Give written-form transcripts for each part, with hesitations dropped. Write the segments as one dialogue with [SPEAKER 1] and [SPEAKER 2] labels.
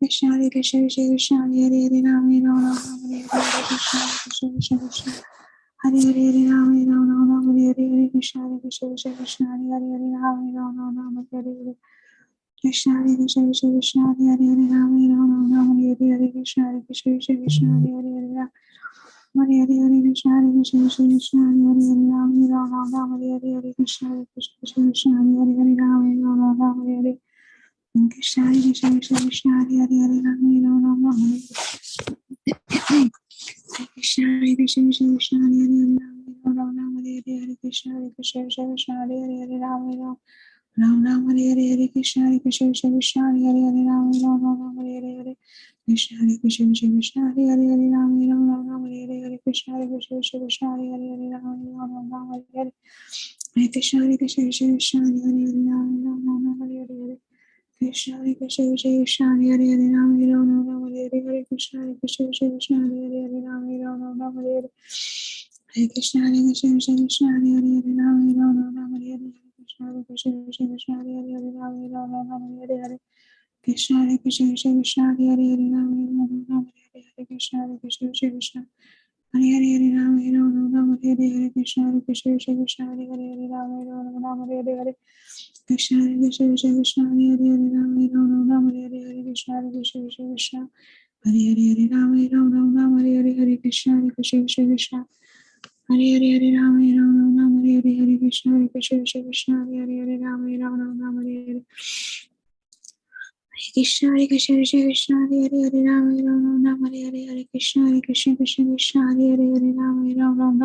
[SPEAKER 1] Krishna Hare Krishna Krishna Krishna Hare Hare Hare Rama Rama Rama Hare Hare Krishna Krishna Krishna Krishna Hare Hare Hare Rama Rama Rama Hare Hare Krishna Krishna Krishna Krishna Hare Hare Hare Rama Rama Rama Hare Hare Krishna Hare Krishna Krishna Krishna Hare Hare Hare Rama Rama Rama Hare Hare Krishna Krishna Krishna Krishna Hare Hare Hare Hare Hare Krishna Hare Krishna Krishna Krishna Hare Hare Hare Rama Rama Rama Hare Hare Krishna Krishna Krishna Krishna Hare Hare Hare Rama Rama Rama Hare Hare Krishna Hare Krishna Krishna Krishna Hare Hare Hare Rama Rama Rama Hare Krishna Hare Krishna Krishna Krishna Hare Hare Hare Rama Rama Rama Hare Hare Krishna Hare Krishna Krishna Krishna Hare Hare Hare Rama Rama Rama Hare Hare Hare Krishna Hare Krishna Krishna Krishna Hare Hare Hare Rama Rama Rama Hare Hare Krishna Hare Krishna Krishna Krishna Hare Hare Hare Rama Rama Rama Hare Hare Krishna Hare Krishna Krishna Krishna Hare Hare Hare Rama Rama Rama Hare Hare Krishna Hare Krishna Krishna Krishna Hare Hare Hare Rama Rama Rama Hare Hare Krishna Hare Krishna Krishna Krishna Hare Hare Hare Rama Rama Rama Hare Hare Krishna Hare Krishna Krishna Krishna Hare Hare Hare Rama Rama Rama Hare Hare Krishna Hare Krishna Krishna Krishna Hare Hare Hare Rama Rama Rama Hare Hare Krishna Hare Krishna Krishna Krishna Hare Hare Hare Rama Rama Rama Hare Hare Krishna Hare Krishna Krishna Krishna Hare Hare Hare Rama Rama Rama Hare Hare Krishna Hare Krishna Krishna Krishna Hare Hare Hare Rama Rama Rama Hare Hare Krishna Hare Krishna Krishna Krishna Hare Hare Hare Rama Rama Rama Hare Hare Krishna Hare Krishna Krishna Krishna Hare Hare Hare Rama Rama Rama Hare Hare Krishna Hare Krishna Krishna Krishna Hare Hare Hare Rama Rama Rama Hare Hare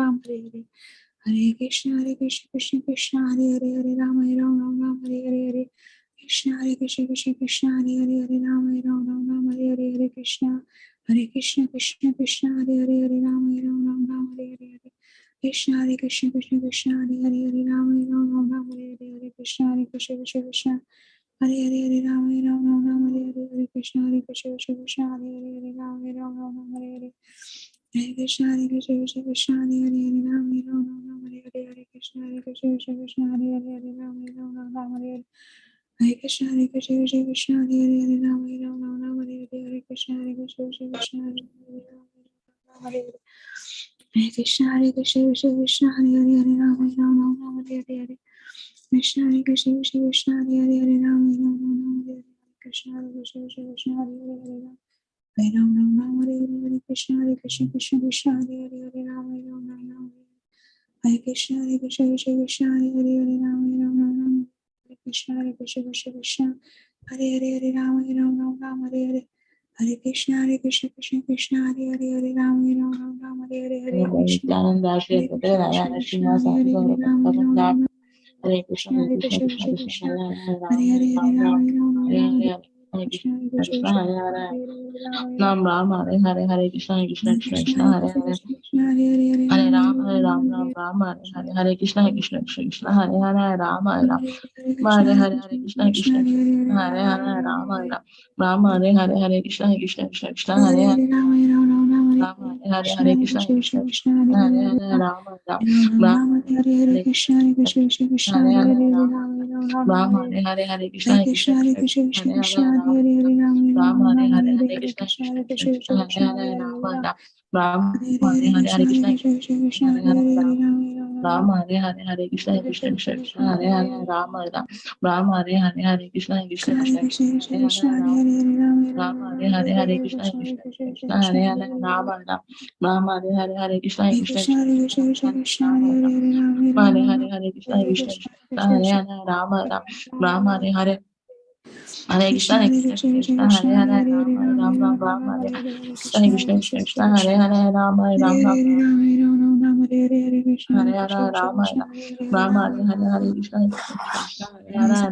[SPEAKER 1] Hare Krishna Hare Krishna Krishna Krishna Hare Hare Hare Rama Rama Rama Hare Hare Hare Krishna Hare Krishna Krishna Krishna Hare Hare Hare Rama Rama Rama Hare Hare Krishna Hare Krishna Krishna Krishna Hare Hare Hare Rama Rama Rama Hare Hare Hare Krishna Hare Krishna Krishna Krishna Hare Hare Hare Rama Rama Rama Hare Hare Hare Krishna Hare Krishna Krishna Krishna Hare Hare Hare Rama Rama Rama Hare Hare Hare Krishna Hare Krishna Krishna Krishna Hare Hare Hare Rama Rama Rama Hare Hare Hare Krishna Hare Krishna Krishna Krishna Hare Hare Hare Rama Rama Rama Hare Hare Hare Krishna Hare Krishna Krishna Krishna Hare Hare Hare Rama Rama Rama Hare Hare Hare Krishna Hare Krishna Krishna Krishna Hare Hare Hare Rama Rama Rama Hare Hare Hare Krishna Hare Krishna Krishna Krishna Hare Hare Hare Rama Rama Rama Hare Hare Hare Krishna Hare Krishna Krishna Krishna Hare Hare Hare Rama Rama Rama Hare Hare Hare Krishna Hare Krishna Krishna Krishna Hare Hare Hare Rama Rama Rama Hare Hare Hare Krishna Hare Krishna Krishna Krishna Hare Hare Hare Rama Rama Rama Hare Hare Hare Krishna Hare Krishna Krishna Krishna Hare Hare Hare Rama Rama Hare Hare Hare Krishna Hare Krishna Krishna Krishna Hare Hare Hare Rama Rama Rama Hare Hare Hare Krishna Hare Krishna Krishna Krishna Hare Hare Hare Rama Rama Rama Hare Hare Krishna Hare Krishna Krishna Krishna Hare Hare Hare Rama Rama Hare Hare Hare Krishna Hare Krishna Krishna Krishna Hare Hare Hare Rama Rama Rama Hare Krishna Hare Krishna Krishna Krishna Hare Hare Hare Rama Rama Rama Hare Krishna Hare Krishna Krishna Krishna Hare Hare Hare Rama Rama Rama Hare Hare Hare Krishna Hare Krishna Krishna Krishna Hare Hare Hare Rama Rama Rama Hare Hare Hare Krishna Hare Krishna Krishna Krishna Hare Hare Hare Rama Rama
[SPEAKER 2] Hare Krishna,
[SPEAKER 1] Krishna
[SPEAKER 2] Hare
[SPEAKER 1] Hare
[SPEAKER 2] Krishna,
[SPEAKER 1] Krishna
[SPEAKER 2] Krishna
[SPEAKER 1] Krishna
[SPEAKER 2] Krishna,
[SPEAKER 1] Krishna
[SPEAKER 2] Hare Hare
[SPEAKER 1] Hare
[SPEAKER 2] Rama,
[SPEAKER 1] Hare Hare
[SPEAKER 2] Ram Ram,
[SPEAKER 1] Rama Rama
[SPEAKER 2] Hare
[SPEAKER 1] Rama
[SPEAKER 2] Hare Hare
[SPEAKER 1] Krishna
[SPEAKER 2] Krishna,
[SPEAKER 1] Hare
[SPEAKER 2] Hare
[SPEAKER 1] Krishna
[SPEAKER 2] Krishna,
[SPEAKER 1] Krishna
[SPEAKER 2] Hare
[SPEAKER 1] Hare
[SPEAKER 2] Hare
[SPEAKER 1] Hare Rama Rama
[SPEAKER 2] Ram Ram, Hare Hare Hare Krishna, Hare Krishna,
[SPEAKER 1] Hare
[SPEAKER 2] Krishna
[SPEAKER 1] Krishna
[SPEAKER 2] Krishna,
[SPEAKER 1] Hare
[SPEAKER 2] Hare
[SPEAKER 1] Krishna
[SPEAKER 2] Hare
[SPEAKER 1] Krishna Krishna Hare Hare Hare
[SPEAKER 2] Hare
[SPEAKER 1] Rama
[SPEAKER 2] Ram, Hare
[SPEAKER 1] Rama
[SPEAKER 2] Ram,
[SPEAKER 1] Rama
[SPEAKER 2] Ram
[SPEAKER 1] Hare
[SPEAKER 2] Ram, Hare Hare Hare Krishna, Hare Krishna, Krishna Krishna, Hare Hare Ram, Hare Ram,
[SPEAKER 1] Hare Krishna
[SPEAKER 2] Hare
[SPEAKER 1] Hare
[SPEAKER 2] Hare Hare
[SPEAKER 1] Krishna
[SPEAKER 2] Krishna, Krishna
[SPEAKER 1] Krishna Hare
[SPEAKER 2] Krishna,
[SPEAKER 1] Hare
[SPEAKER 2] Hare
[SPEAKER 1] Hare
[SPEAKER 2] Hare
[SPEAKER 1] Rama
[SPEAKER 2] Ram,
[SPEAKER 1] Rama
[SPEAKER 2] Hare Ram, Ram Hare Hare Hare Krishna, Hare Krishna, Krishna Krishna,
[SPEAKER 1] Hare
[SPEAKER 2] Hare
[SPEAKER 1] Hare
[SPEAKER 2] Hare
[SPEAKER 1] Hare Rama Rama Rama Hare
[SPEAKER 2] Ram,
[SPEAKER 1] Hare
[SPEAKER 2] Hare Hare
[SPEAKER 1] Krishna
[SPEAKER 2] Hare
[SPEAKER 1] Hare
[SPEAKER 2] Krishna,
[SPEAKER 1] Krishna
[SPEAKER 2] Krishna
[SPEAKER 1] Krishna
[SPEAKER 2] Krishna,
[SPEAKER 1] Krishna Hare
[SPEAKER 2] Hare
[SPEAKER 1] Hare
[SPEAKER 2] Hare
[SPEAKER 1] Hare
[SPEAKER 2] Ram, Hare Ram,
[SPEAKER 1] Rama
[SPEAKER 2] Ram
[SPEAKER 1] Rama
[SPEAKER 2] Hare
[SPEAKER 1] Hare Hare
[SPEAKER 2] Hare
[SPEAKER 1] Krishna Hare
[SPEAKER 2] Krishna,
[SPEAKER 1] Krishna Krishna Krishna
[SPEAKER 2] Hare
[SPEAKER 1] Hare
[SPEAKER 2] Hare
[SPEAKER 1] Hare
[SPEAKER 2] Ram,
[SPEAKER 1] Rama Rama
[SPEAKER 2] Ram
[SPEAKER 1] Hare
[SPEAKER 2] Hare Hare Hare Krishna,
[SPEAKER 1] Hare
[SPEAKER 2] Hare Krishna,
[SPEAKER 1] Krishna Hare
[SPEAKER 2] Krishna
[SPEAKER 1] Krishna
[SPEAKER 2] Krishna,
[SPEAKER 1] Krishna
[SPEAKER 2] Hare
[SPEAKER 1] Krishna
[SPEAKER 2] Hare
[SPEAKER 1] Hare
[SPEAKER 2] Ram,
[SPEAKER 1] Hare Hare Rama
[SPEAKER 2] Ram
[SPEAKER 1] Rama
[SPEAKER 2] Hare
[SPEAKER 1] Rama
[SPEAKER 2] Hare
[SPEAKER 1] Hare
[SPEAKER 2] Hare
[SPEAKER 1] Hare
[SPEAKER 2] Krishna,
[SPEAKER 1] Krishna
[SPEAKER 2] Krishna
[SPEAKER 1] Hare
[SPEAKER 2] Krishna
[SPEAKER 1] Krishna
[SPEAKER 2] Krishna,
[SPEAKER 1] Krishna
[SPEAKER 2] Hare
[SPEAKER 1] Krishna
[SPEAKER 2] Hare
[SPEAKER 1] Hare
[SPEAKER 2] Ram,
[SPEAKER 1] Hare Rama
[SPEAKER 2] Ram
[SPEAKER 1] Hare
[SPEAKER 2] Hare
[SPEAKER 1] Hare
[SPEAKER 2] Hare Hare
[SPEAKER 1] Krishna Hare
[SPEAKER 2] Krishna,
[SPEAKER 1] Krishna
[SPEAKER 2] Krishna
[SPEAKER 1] Krishna
[SPEAKER 2] Krishna,
[SPEAKER 1] Krishna
[SPEAKER 2] Hare
[SPEAKER 1] Hare
[SPEAKER 2] Hare
[SPEAKER 1] Hare
[SPEAKER 2] Ram,
[SPEAKER 1] Rama
[SPEAKER 2] Ram Hare Hare Hare Krishna, Krishna Krishna Krishna, Hare Hare Ram, Ram Hare Hare Hare Krishna, Krishna
[SPEAKER 1] Hare
[SPEAKER 2] Krishna
[SPEAKER 1] Krishna
[SPEAKER 2] Krishna,
[SPEAKER 1] Krishna
[SPEAKER 2] Hare
[SPEAKER 1] Krishna
[SPEAKER 2] Hare
[SPEAKER 1] Hare
[SPEAKER 2] Ram,
[SPEAKER 1] Hare Hare Rama
[SPEAKER 2] Ram
[SPEAKER 1] Rama
[SPEAKER 2] Hare
[SPEAKER 1] Rama
[SPEAKER 2] Hare
[SPEAKER 1] Hare
[SPEAKER 2] Hare
[SPEAKER 1] Hare
[SPEAKER 2] Krishna,
[SPEAKER 1] Krishna
[SPEAKER 2] Krishna
[SPEAKER 1] Krishna
[SPEAKER 2] Krishna
[SPEAKER 1] Krishna
[SPEAKER 2] Krishna,
[SPEAKER 1] Krishna
[SPEAKER 2] Hare
[SPEAKER 1] Hare
[SPEAKER 2] Hare Ram,
[SPEAKER 1] Hare
[SPEAKER 2] Ram Hare Hare Hare Krishna,
[SPEAKER 1] Hare
[SPEAKER 2] Krishna
[SPEAKER 1] Krishna
[SPEAKER 2] Krishna
[SPEAKER 1] Hare
[SPEAKER 2] Krishna,
[SPEAKER 1] Krishna
[SPEAKER 2] Hare
[SPEAKER 1] Krishna
[SPEAKER 2] Hare
[SPEAKER 1] Krishna
[SPEAKER 2] Ram,
[SPEAKER 1] Hare Hare Hare Rama
[SPEAKER 2] Hare
[SPEAKER 1] Rama
[SPEAKER 2] Hare
[SPEAKER 1] Rama
[SPEAKER 2] Hare Krishna,
[SPEAKER 1] Hare
[SPEAKER 2] Krishna
[SPEAKER 1] Krishna
[SPEAKER 2] Krishna Krishna,
[SPEAKER 1] Krishna
[SPEAKER 2] Hare
[SPEAKER 1] Krishna
[SPEAKER 2] Hare Ram, Ram
[SPEAKER 1] Rama
[SPEAKER 2] Hare Hare Hare
[SPEAKER 1] Krishna
[SPEAKER 2] Krishna,
[SPEAKER 1] Hare
[SPEAKER 2] Krishna
[SPEAKER 1] Krishna
[SPEAKER 2] Krishna
[SPEAKER 1] Krishna
[SPEAKER 2] Krishna,
[SPEAKER 1] Krishna
[SPEAKER 2] Hare
[SPEAKER 1] Hare
[SPEAKER 2] Hare
[SPEAKER 1] Hare
[SPEAKER 2] Ram,
[SPEAKER 1] Hare
[SPEAKER 2] Ram
[SPEAKER 1] Rama
[SPEAKER 2] Ram
[SPEAKER 1] Rama
[SPEAKER 2] Ram
[SPEAKER 1] Rama
[SPEAKER 2] Hare
[SPEAKER 1] Hare Hare
[SPEAKER 2] Krishna,
[SPEAKER 1] Krishna Hare
[SPEAKER 2] Krishna
[SPEAKER 1] Krishna
[SPEAKER 2] Krishna
[SPEAKER 1] Krishna
[SPEAKER 2] Krishna, Hare
[SPEAKER 1] Krishna
[SPEAKER 2] Hare Ram,
[SPEAKER 1] Hare
[SPEAKER 2] Ram Ram
[SPEAKER 1] Hare
[SPEAKER 2] Ram
[SPEAKER 1] Rama Rama Rama Hare Hare Hare Krishna
[SPEAKER 2] Hare
[SPEAKER 1] Hare Krishna
[SPEAKER 2] Hare
[SPEAKER 1] Krishna
[SPEAKER 2] Ram,
[SPEAKER 1] Krishna
[SPEAKER 2] Ram
[SPEAKER 1] Hare Hare Hare
[SPEAKER 2] Ram
[SPEAKER 1] Rama
[SPEAKER 2] Hare Hare
[SPEAKER 1] Rama
[SPEAKER 2] Hare
[SPEAKER 1] Rama
[SPEAKER 2] Krishna, Krishna Krishna Krishna, Hare
[SPEAKER 1] Namaste
[SPEAKER 2] Hare Ram,
[SPEAKER 1] Krishna Chaitanya
[SPEAKER 2] Ram
[SPEAKER 1] Prabhu
[SPEAKER 2] Hare Hare Hare
[SPEAKER 1] Namaste
[SPEAKER 2] Krishna, Krishna Krishna Krishna,
[SPEAKER 1] Chaitanya
[SPEAKER 2] Hare
[SPEAKER 1] Hare Krishna
[SPEAKER 2] Hare
[SPEAKER 1] Hare
[SPEAKER 2] Ram,
[SPEAKER 1] Krishna Krishna
[SPEAKER 2] Ram
[SPEAKER 1] Hare
[SPEAKER 2] Hare
[SPEAKER 1] Hare
[SPEAKER 2] Hare Hare Krishna,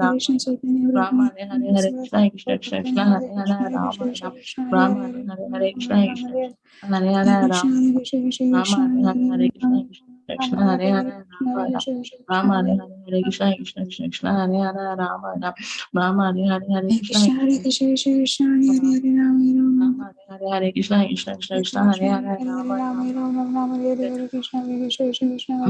[SPEAKER 1] Rama
[SPEAKER 2] Krishna
[SPEAKER 1] Hare
[SPEAKER 2] Krishna, Hare
[SPEAKER 1] Hare
[SPEAKER 2] Hare
[SPEAKER 1] Krishna
[SPEAKER 2] Ram,
[SPEAKER 1] Hare Krishna Krishna
[SPEAKER 2] Ram
[SPEAKER 1] Krishna
[SPEAKER 2] Hare
[SPEAKER 1] Hare
[SPEAKER 2] Hare Hare Krishna,
[SPEAKER 1] Rama
[SPEAKER 2] Krishna
[SPEAKER 1] Rama
[SPEAKER 2] Krishna,
[SPEAKER 1] Hare
[SPEAKER 2] Hare
[SPEAKER 1] Hare
[SPEAKER 2] Hare
[SPEAKER 1] Krishna
[SPEAKER 2] Ram,
[SPEAKER 1] Hare Krishna
[SPEAKER 2] Ram
[SPEAKER 1] Krishna
[SPEAKER 2] Hare
[SPEAKER 1] Hare
[SPEAKER 2] Hare Hare Krishna, Krishna Krishna Krishna, Hare Hare Ram, Ram Hare Hare Hare
[SPEAKER 1] Hare
[SPEAKER 2] Krishna,
[SPEAKER 1] Krishna Hare
[SPEAKER 2] Krishna
[SPEAKER 1] Krishna
[SPEAKER 2] Krishna
[SPEAKER 1] Krishna Krishna Hare
[SPEAKER 2] Ram,
[SPEAKER 1] Hare Rama
[SPEAKER 2] Ram
[SPEAKER 1] Rama
[SPEAKER 2] Hare Hare Krishna Krishna Krishna Krishna Hare Hare Rama Rama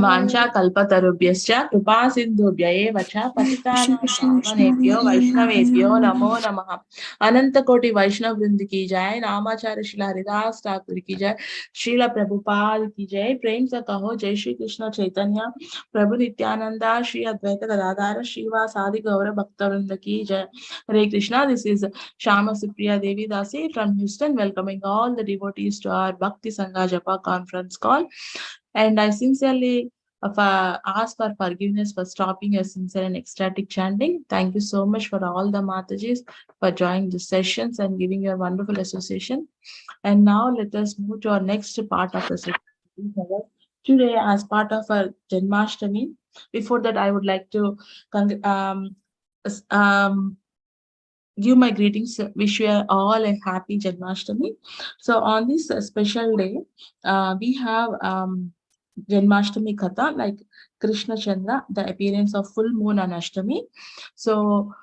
[SPEAKER 2] Vancha kalpatarubhyascha kripa sindhubhya eva cha patitanam pavanebhyo vaishnavebhyo namo namaha. अनंत कोटि वैष्णव वृंद की जय, रामाचार्य शिला हरिदास ठाकुर की जय, श्रीला प्रभुपाद की जय। प्रेम से कहो जय श्री कृष्ण चैतन्य प्रभु नित्यानंदा, श्री अद्वैत गदाधार श्रीवासादि गौर भक्त वृंद की जय। Hare Krishna, this is Shama Supriya Devi Dasi from Houston, welcoming all the devotees to our Bhakti Sangha Japa conference call. And I sincerely ask for forgiveness for stopping your sincere and ecstatic chanting. Thank you so much for all the Matajis for joining the sessions and giving your wonderful association. And now let us move to our next part of the session. Today, as part of our Janmashtami, before that, I would like to s- um, give my greetings, wish you all a happy Janmashtami. So on this special day, we have Janmashtami Katha, like Krishnachandra, the appearance of full moon on Ashtami. So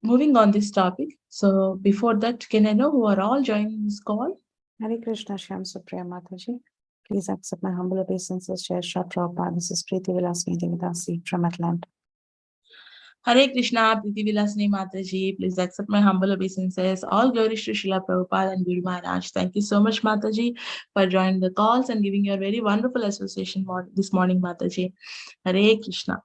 [SPEAKER 2] moving on this topic. So before that, can I know who are all joining this call?
[SPEAKER 3] Hare Krishna, Shyam Supriya Mataji. Please accept my humble obeisances, Chair Shah Prabhupada. This is Preeti Vilasni Devidasi from Atlanta.
[SPEAKER 2] Hare Krishna, Priti Vilasni Mataji. Please accept my humble obeisances. All glories to Srila Prabhupada and Guru Maharaj. Thank you so much, Mataji, for joining the calls and giving your very wonderful association this morning, Mataji. Hare Krishna.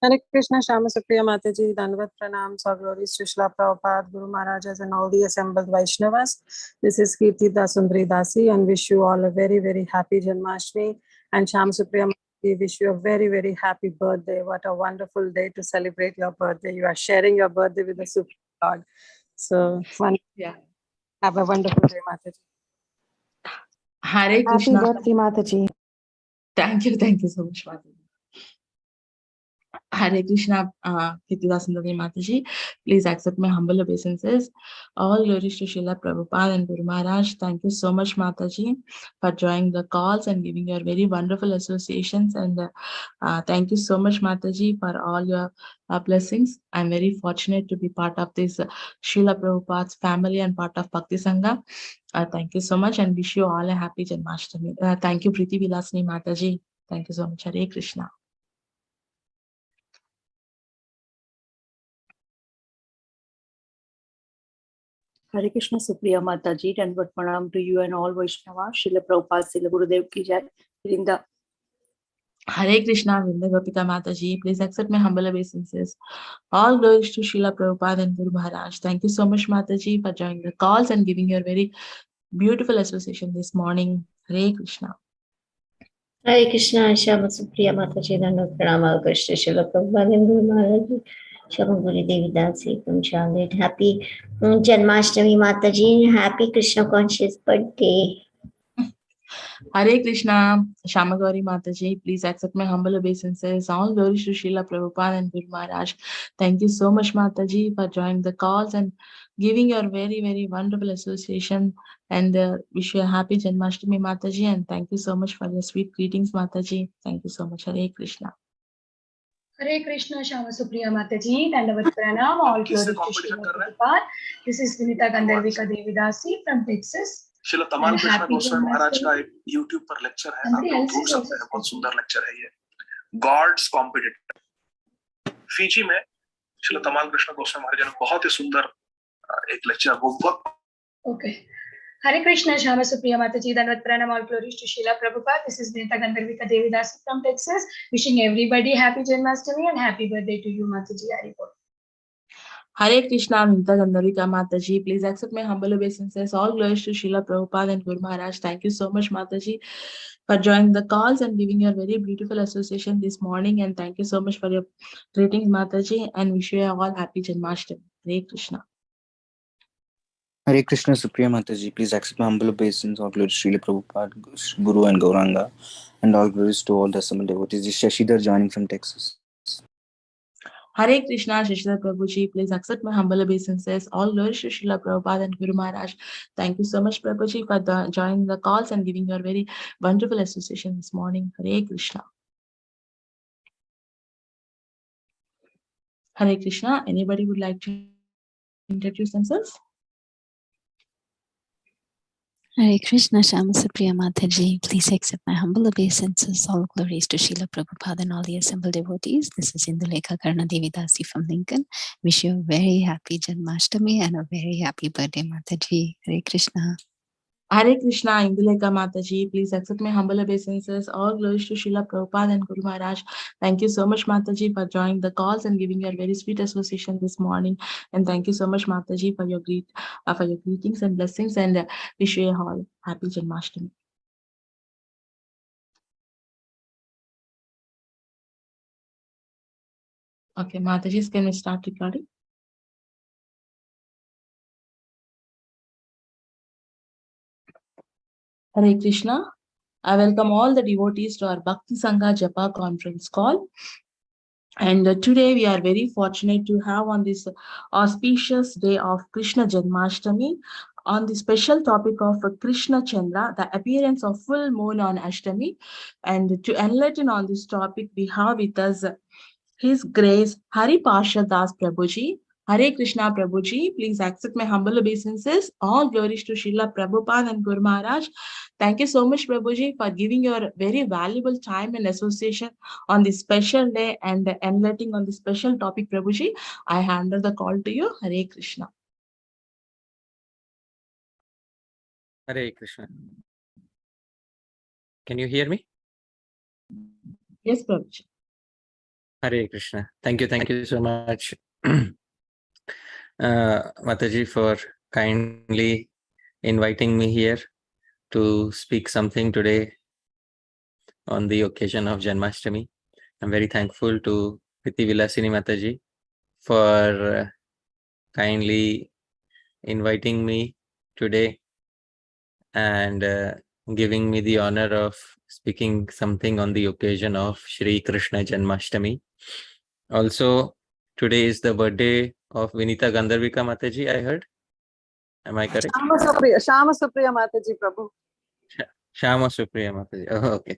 [SPEAKER 4] Hare Krishna, Shama Supriya Mataji, Dandavat Pranams, all glories to Srila Prabhupada, Guru Maharajas and all the assembled Vaishnavas. This is Kirti Dasundri Dasi and wish you all a very, very happy Janmashtami. And Shama Supriya Mataji, wish you a very, very happy birthday. What a wonderful day to celebrate your birthday. You are sharing your birthday with the Supreme Lord. So, have a wonderful day, Mataji.
[SPEAKER 2] Hare Krishna.
[SPEAKER 3] Happy birthday, Mataji.
[SPEAKER 2] Thank you so much, Mataji. Hare Krishna, Kirtidasundari Mataji. Please accept my humble obeisances. All glories to Srila Prabhupada and Guru Maharaj. Thank you so much, Mataji, for joining the calls and giving your very wonderful associations. And thank you so much, Mataji, for all your blessings. I'm very fortunate to be part of this Srila Prabhupada's family and part of Bhakti Sangha. Thank you so much and wish you all a happy Janmashtami. Thank you, Preeti Vilasni Mataji. Thank you so much. Hare Krishna.
[SPEAKER 5] Hare Krishna, Supriya Mataji, and what pranam to you and all Vaishnava, Srila Prabhupada, Srila Gurudev ki jai. Vrinda.
[SPEAKER 2] Hare Krishna, Vrinda Gopika Mataji. Please accept my humble obeisances. All glories to Srila Prabhupada and Guru Maharaj. Thank you so much, Mataji, for joining the calls and giving your very beautiful association this morning. Hare Krishna.
[SPEAKER 6] Hare Krishna, Shama Supriya Mataji, Dandavat Pranam, Krishna Srila Prabhupada and Guru Maharaj. Shama Guru Devi Dasi from Charlotte. Happy Janmashtami Mataji, happy Krishna conscious birthday.
[SPEAKER 2] Hare Krishna, Shamagari Mataji. Please accept my humble obeisances. All glories to Srila Prabhupada and Guru Maharaj. Thank you so much, Mataji, for joining the calls and giving your very, very wonderful association. And wish you a happy Janmashtami, Mataji. And thank you so much for your sweet greetings, Mataji. Thank you so much. Hare Krishna.
[SPEAKER 1] Hare Krishna, Shama Supriya Mataji, Dandavat Pranam, all glories to Srila Prabhupada. This is Vinita Gandharvika Devidasi from Texas.
[SPEAKER 7] Srila Tamal Krishna Goswami महाराज का एक YouTube पर lecture है, आप लोग ढूंढ सकते हैं, बहुत सुंदर लेक्चर है ये, गॉड्स कॉम्पिटिटर। फीजी में श्रील तमाल कृष्ण गोस्वामी महाराज ने बहुत ही सुंदर एक लेक्चर वो बहुत
[SPEAKER 1] okay. Hare Krishna, Shama Supriya Mataji, Dandavat Pranam, all glories to Srila Prabhupada. This is Vinita Gandharvika Devidasi from Texas. Wishing everybody happy Janmashtami and happy birthday to you, Mataji. Haripur.
[SPEAKER 2] Hare Krishna, Vinita Gandharvika Mataji. Please accept my humble obeisances. All glories to Srila Prabhupada and Guru Maharaj. Thank you so much, Mataji, for joining the calls and giving your very beautiful association this morning. And thank you so much for your greetings, Mataji. And wish you all happy Janmashtami. Hare Krishna.
[SPEAKER 8] Hare Krishna, Supriya Mataji. Please accept my humble obeisance. All glories to Srila Prabhupada, Guru and Gauranga, and all glories to all the assembled devotees. This is Shashidhar joining from Texas.
[SPEAKER 2] Hare Krishna, Shashidhar Prabhuji. Please accept my humble obeisances. All glories to Srila Prabhupada and Guru Maharaj. Thank you so much, Prabhuji, for joining the calls and giving your very wonderful association this morning. Hare Krishna. Hare Krishna. Anybody would like to introduce themselves?
[SPEAKER 9] Hare Krishna, Shama Supriya Mataji. Please accept my humble obeisances. All glories to Srila Prabhupada and all the assembled devotees. This is Indulekha Karna Devi Dasi from Lincoln. Wish you a very happy Janmashtami and a very happy birthday, Mataji. Hare Krishna.
[SPEAKER 2] Hare Krishna, Indulekha Mataji. Please accept my humble obeisances. All glories to Srila Prabhupada and Guru Maharaj. Thank you so much, Mataji, for joining the calls and giving your very sweet association this morning. And thank you so much, Mataji, for your greetings and blessings. And wish you all happy Janmashtami. Okay, Mataji, can we start recording? Hare Krishna. I welcome all the devotees to our Bhakti Sangha Japa conference call. And today we are very fortunate to have on this auspicious day of Krishna Janmashtami on the special topic of Krishnachandra, the appearance of full moon on Ashtami. And to enlighten on this topic, we have with us His Grace Hariparshad Das Prabhuji. Hare Krishna Prabhuji, please accept my humble obeisances. All glories to Srila Prabhupada and Guru Maharaj. Thank you so much, Prabhuji, for giving your very valuable time and association on this special day and enlightening on this special topic, Prabhuji. I hand over the call to you. Hare Krishna.
[SPEAKER 10] Hare Krishna. Can you hear me?
[SPEAKER 2] Yes, Prabhuji.
[SPEAKER 10] Hare Krishna. Thank you so much, Mataji, for kindly inviting me here to speak something today on the occasion of Janmashtami. I'm very thankful to Priti Vilasini Mataji for kindly inviting me today and giving me the honor of speaking something on the occasion of Shri Krishna Janmashtami. Also, today is the birthday of Vinita Gandharvika Mataji, I heard. Am I correct?
[SPEAKER 4] Shama Supriya Mataji, Prabhu.
[SPEAKER 10] Shama Supriya Mataji. Oh, okay.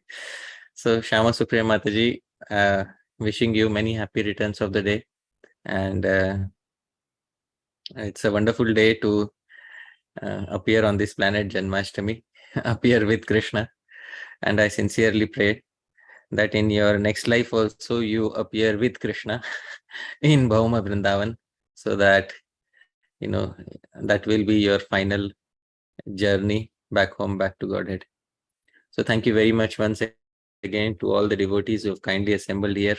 [SPEAKER 10] So, Shama Supriya Mataji, wishing you many happy returns of the day. And it's a wonderful day to appear on this planet Janmashtami, appear with Krishna. And I sincerely pray that in your next life also you appear with Krishna in Bhauma Vrindavan, so that, you know, that will be your final journey back home, back to Godhead. So thank you very much once again to all the devotees who have kindly assembled here.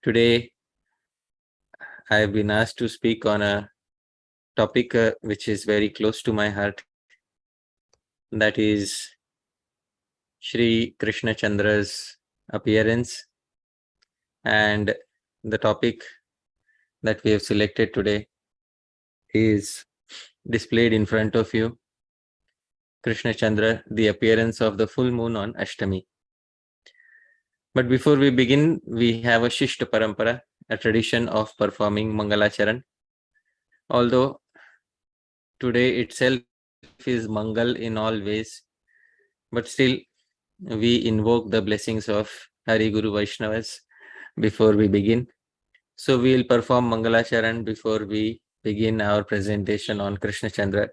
[SPEAKER 10] Today, I have been asked to speak on a topic which is very close to my heart. That is Shri Krishnachandra's appearance. And the topic that we have selected today is displayed in front of you. Krishnachandra, the appearance of the full moon on Ashtami. But before we begin, we have a Shishta Parampara, a tradition of performing Mangalacharan. Although today itself is Mangal in all ways, but still we invoke the blessings of Hari Guru Vaishnavas before we begin. So we will perform Mangalacharan before we begin our presentation on Krishnachandra,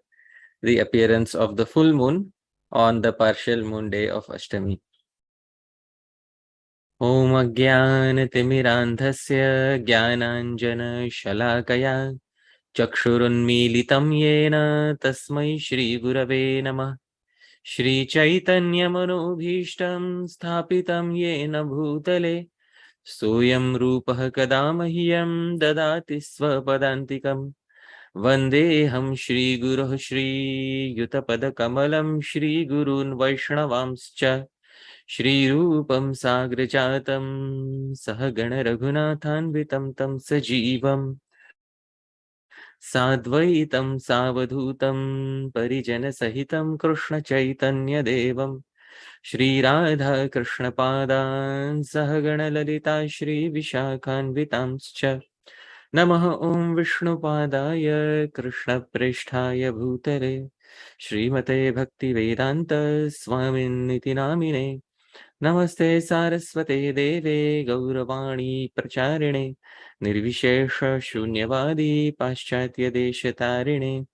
[SPEAKER 10] the appearance of the full moon on the partial moon day of Ashtami. Om Ajnanatimirandhasya Jnananjana Shalakaya Chakshurunmilitam Yena Tasmai Shri Gurave Namah. Shri Chaitanya Manobhishtam Sthapitam Yena Bhutale Soyam Rupah Kadamahyam Dadati Swapadantikam Vandeham Shri Guruh Shri Yutapada Kamalam Shri Gurun Vaishnavamscha Shri Rupam Sagrajatam Sahagana Raghunathanvitam Tam Sajivam Sadvaitam Savadhutam Parijana Sahitam Krishna Chaitanya Devam Shri Radha Krishna Padan Sahagana Lalita Shri Vishakhanvitamscha Namaha Om Vishnu Padaya Krishna Presthaya Bhutale Srimate Bhakti Vedanta Swamin Niti Namine Namaste Saraswate Deve Gauravani Pracharine Nirvishesha Shunyavadi Paschatya Deshatarine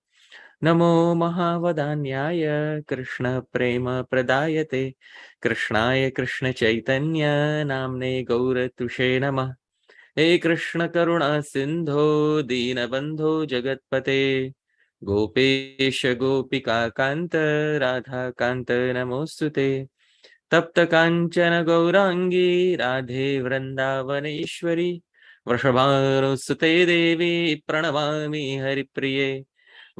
[SPEAKER 10] नमो महावदान्याय कृष्ण प्रेम प्रदायते कृष्णाय कृष्ण चैतन्य नाम्ने गौरतुषे नमः। हे कृष्ण करुणा सिंधो दीनबंधो जगत्पते गोपेश गोपिका कांत राधा कांत नमोस्तुते। तप्त कांचन गौरांगी राधे वृंदावनेश्वरी वृषभानुसुते देवी प्रणमामि हरिप्रिये।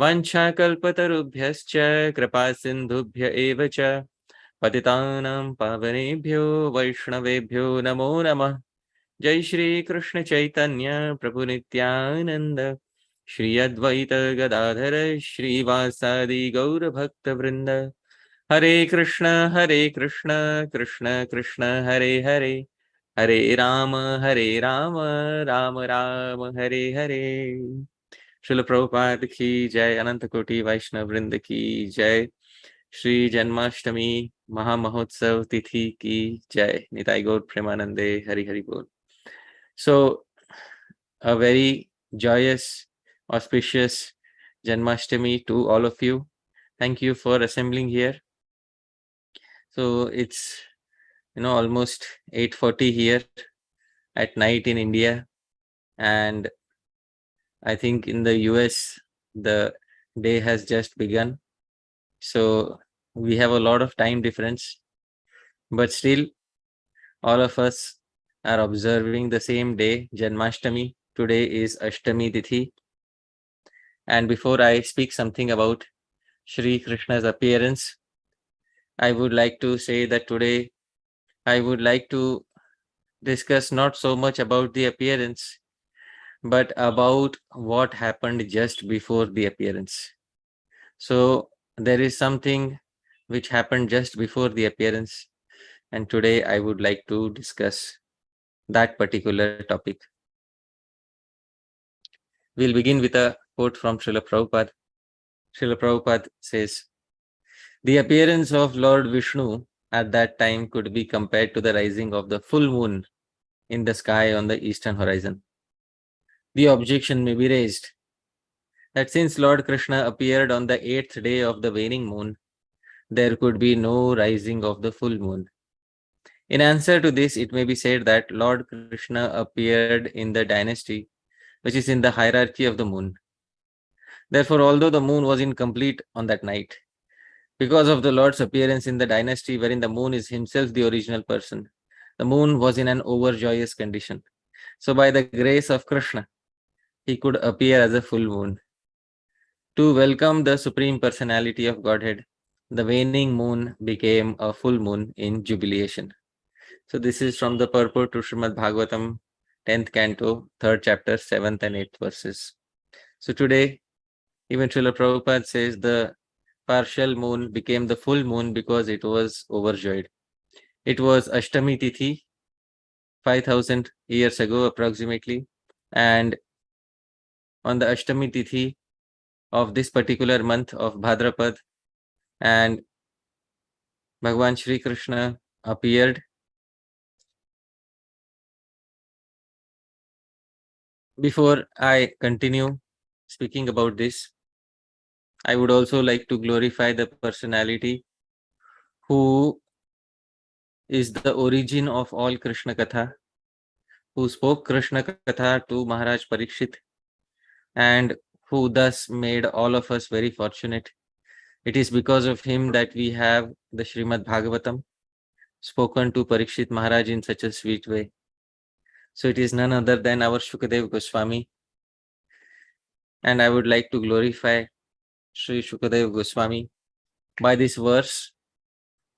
[SPEAKER 10] वाञ्छाकल्पतरुभ्यश्च कृपा सिन्धुभ्य एव च पतितानां पावनेभ्यो वैष्णवेभ्यो नमो नमः। जय श्री कृष्ण चैतन्य प्रभु नित्यानंद श्री अद्वैत गदाधर श्रीवासादि गौर भक्त वृंद। हरे कृष्ण कृष्ण कृष्ण हरे हरे हरे राम राम राम हरे हरे। श्रील प्रभुपाद की जय। अनंत कोटि वैष्णव वृंद की जय। श्री जन्माष्टमी महामहोत्सव तिथि की जय। निताई गौर प्रेमानंदे हरि हरि बोल। So a very joyous, auspicious Janmashtami to all of you. Thank you for assembling here. So it's almost 8:40 here at night in India, and I think in the US the day has just begun. So we have a lot of time difference, but still all of us are observing the same day, Janmashtami. Today is Ashtami Tithi. And before I speak something about Shri Krishna's appearance, I would like to say that today I would like to discuss not so much about the appearance, but about what happened just before the appearance. So there is something which happened just before the appearance, and today I would like to discuss that particular topic. We'll begin with a quote from Srila Prabhupada. Srila Prabhupada says, "The appearance of Lord Vishnu at that time could be compared to the rising of the full moon in the sky on the eastern horizon. The objection may be raised that since Lord Krishna appeared on the 8th day of the waning moon, there could be no rising of the full moon. In answer to this, it may be said that Lord Krishna appeared in the dynasty which is in the hierarchy of the moon. Therefore, although the moon was incomplete on that night, because of the Lord's appearance in the dynasty wherein the moon is himself the original person, the moon was in an overjoyous condition. So by the grace of Krishna, he could appear as a full moon. To welcome the Supreme Personality of Godhead, the waning moon became a full moon in jubilation." So this is from the purport to Srimad Bhagavatam, 10th canto, 3rd chapter, 7th and 8th verses. So today, even Srila Prabhupada says the partial moon became the full moon because it was overjoyed. It was Ashtami Tithi, 5,000 years ago approximately, and on the Ashtami Tithi of this particular month of Bhadrapad, and Bhagwan Shri Krishna appeared. Before I continue speaking about this, I would also like to glorify the personality who is the origin of all Krishna Katha, who spoke Krishna Katha to Maharaj Parikshit, and who thus made all of us very fortunate. It is because of him that we have the Srimad Bhagavatam spoken to Parikshit Maharaj in such a sweet way. So it is none other than our Shukadev Goswami. And I would like to glorify Sri Shukadev Goswami by this verse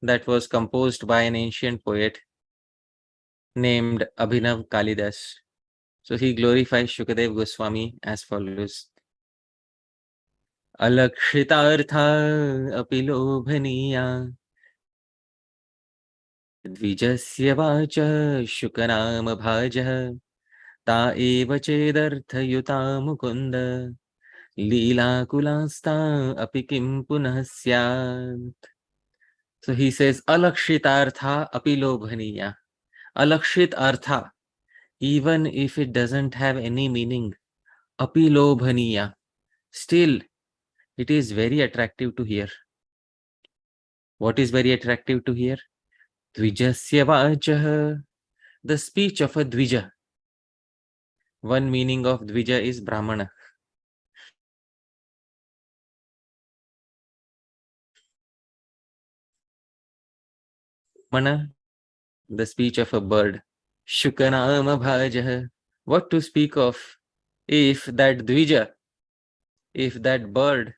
[SPEAKER 10] that was composed by an ancient poet named Abhinav Kalidas. So he glorifies Shukadev Goswami as follows. Alakshitartha apilobhaniya द्विजस्य वाच शुकनाम भाजः ता एव चेदर्थयुता मुकुन्द लीलाकुलास्ता अपि किं पुनः स्यात्. So he says alakshitartha api lobhaniya. Alakshit artha, even if it doesn't have any meaning, api lobhaniya, still it is very attractive to hear. What is very attractive to hear? Dvijasya vachah, the speech of a Dvija. One meaning of Dvija is Brahmana. Brahmana, the speech of a bird. Shukanama bhajah. What to speak of if that Dvija, if that bird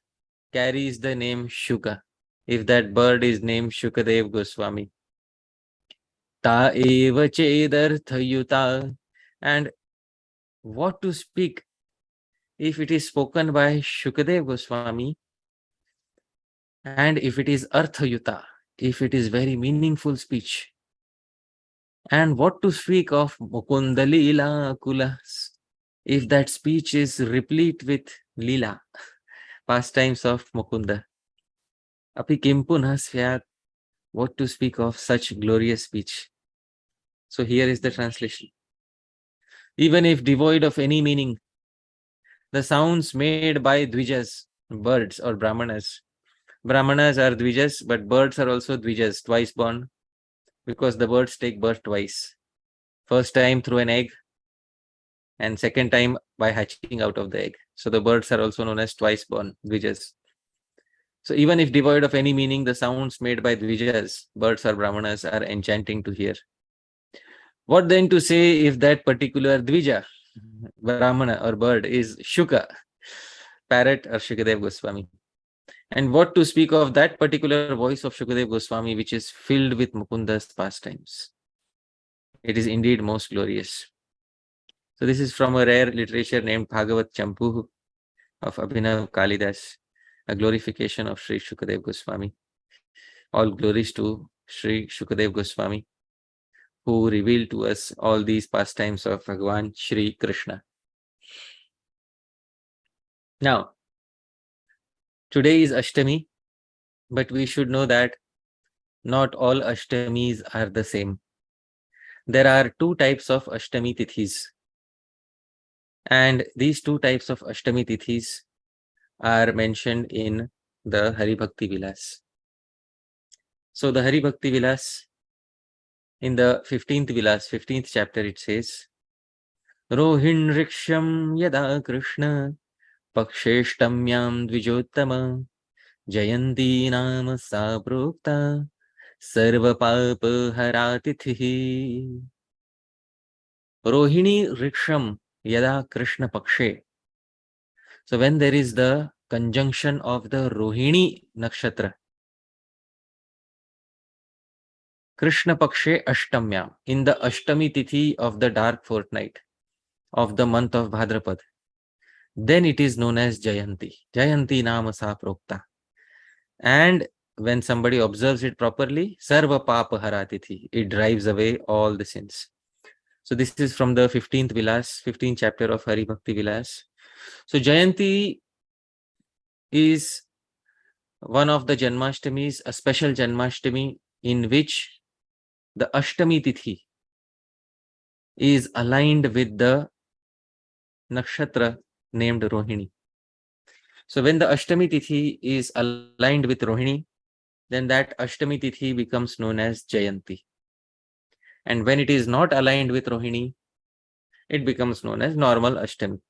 [SPEAKER 10] carries the name Shuka, if that bird is named Shukadev Goswami. Ta eva chedartha yuta. And what to speak if it is spoken by Shukadev Goswami, and if it is artha yuta, if it is very meaningful speech. And what to speak of Mukunda Leela Kulas, if that speech is replete with Leela, pastimes of Mukunda. Api kim punah svyat, what to speak of such glorious speech. So here is the translation. Even if devoid of any meaning, the sounds made by Dvijas, birds or Brahmanas. Brahmanas are Dvijas, but birds are also Dvijas, twice born, because the birds take birth twice. First time through an egg, and second time by hatching out of the egg. So the birds are also known as twice born Dvijas. So even if devoid of any meaning, the sounds made by Dvijas, birds or Brahmanas, are enchanting to hear. What then to say if that particular Dvija, Brahmana or bird, is Shuka, parrot or Shukadev Goswami? And what to speak of that particular voice of Shukadev Goswami, which is filled with Mukunda's pastimes? It is indeed most glorious. So this is from a rare literature named Bhagavat Champu of Abhinav Kalidas, a glorification of Sri Shukadev Goswami. All glories to Sri Shukadev Goswami, who revealed to us all these pastimes of Bhagavan Shri Krishna. Now, today is Ashtami, but we should know that not all Ashtamis are the same. There are two types of Ashtami Tithis, and these two types of Ashtami Tithis are mentioned in the Hari Bhakti Vilas. So the Hari Bhakti Vilas, in the 15th Vilas, 15th chapter, it says, Rohin Riksham Yada Krishna Paksheshtamyam Dvijottama Jayanti Nama Saprokta Sarva Papa Haratithi. Rohini Riksham Yada Krishna Pakshe. So when there is the conjunction of the Rohini Nakshatra, Krishna Pakshe Ashtamyam, in the Ashtami Tithi of the dark fortnight of the month of Bhadrapad, then it is known as Jayanti. Jayanti Nama Saprokta. And when somebody observes it properly, Sarva Papa Haratithi, it drives away all the sins. So this is from the 15th Vilas, 15th chapter of Hari Bhakti Vilas. So Jayanti is one of the Janmashtamis, a special Janmashtami in which the Ashtami Tithi is aligned with the nakshatra named Rohini. So when the Ashtami Tithi is aligned with Rohini, then that Ashtami Tithi becomes known as Jayanti. And when it is not aligned with Rohini, it becomes known as normal Ashtami.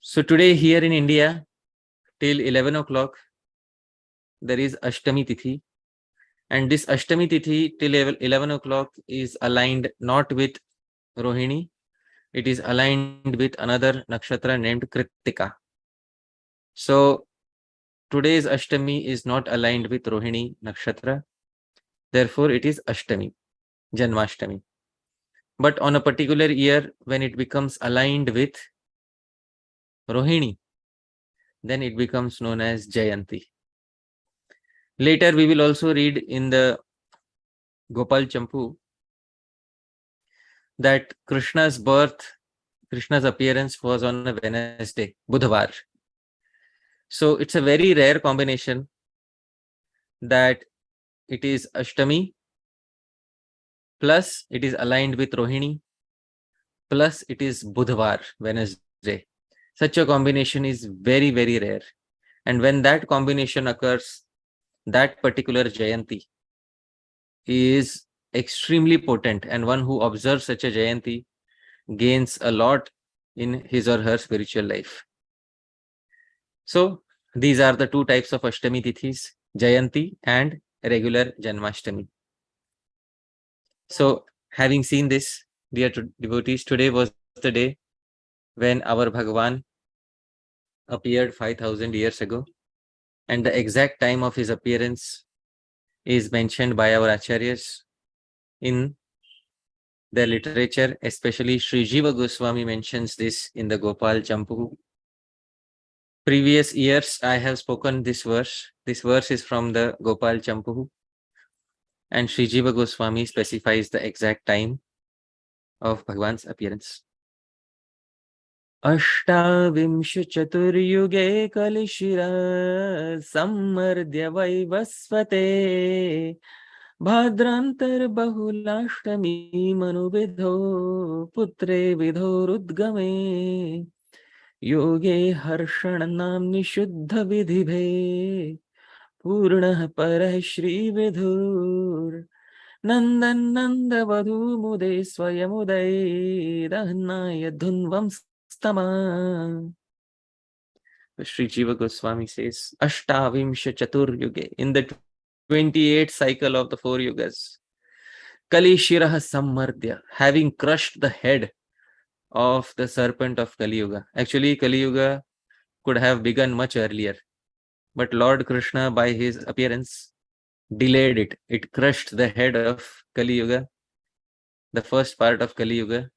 [SPEAKER 10] So today here in India, till 11 o'clock, there is Ashtami Tithi. And this Ashtami Tithi till 11 o'clock is aligned not with Rohini, it is aligned with another nakshatra named Kritika. So today's Ashtami is not aligned with Rohini nakshatra, therefore it is Ashtami, Janmashtami. But on a particular year, when it becomes aligned with Rohini, then it becomes known as Jayanti. Later we will also read in the Gopal Champu that Krishna's birth, Krishna's appearance was on a Wednesday, Budhavar. So it's a very rare combination that it is Ashtami plus it is aligned with Rohini plus it is Budhavar, Wednesday. Such a combination is very, very rare. And when that combination occurs, that particular Jayanti is extremely potent, and one who observes such a Jayanti gains a lot in his or her spiritual life. So these are the two types of Ashtami Tithis, Jayanti and regular Janmashtami. So having seen this, dear devotees, today was the day when our Bhagavan appeared 5,000 years ago, and the exact time of his appearance is mentioned by our acharyas in their literature, especially Sri Jiva Goswami mentions this in the Gopal Champu. Previous years I have spoken this verse. This verse is from the Gopal Champu, and Sri Jiva Goswami specifies the exact time of Bhagwan's appearance. अष्टाविंश चतुर्युगे कलिशिरा सम्मर्द्य वैवस्वते भाद्रान्तर्बहुलाष्टमी मनुविधो पुत्रे विधोरुद्गमे योगे हर्षण नाम्नि शुद्ध विधिभे पूर्णः परः श्रीविधुर् नन्दन नंद वधू मुदे स्वयमुदय दहनाय धुन्वं stama. Sri Jiva Goswami says, Ashtavimsha Chatur Yuge, in the 28th cycle of the 4 yugas, Kali Shiraha Sammardya, having crushed the head of the serpent of Kali Yuga. Actually, Kali Yuga could have begun much earlier, but Lord Krishna, by his appearance, delayed it. It crushed the head of Kali Yuga, the first part of Kali Yuga,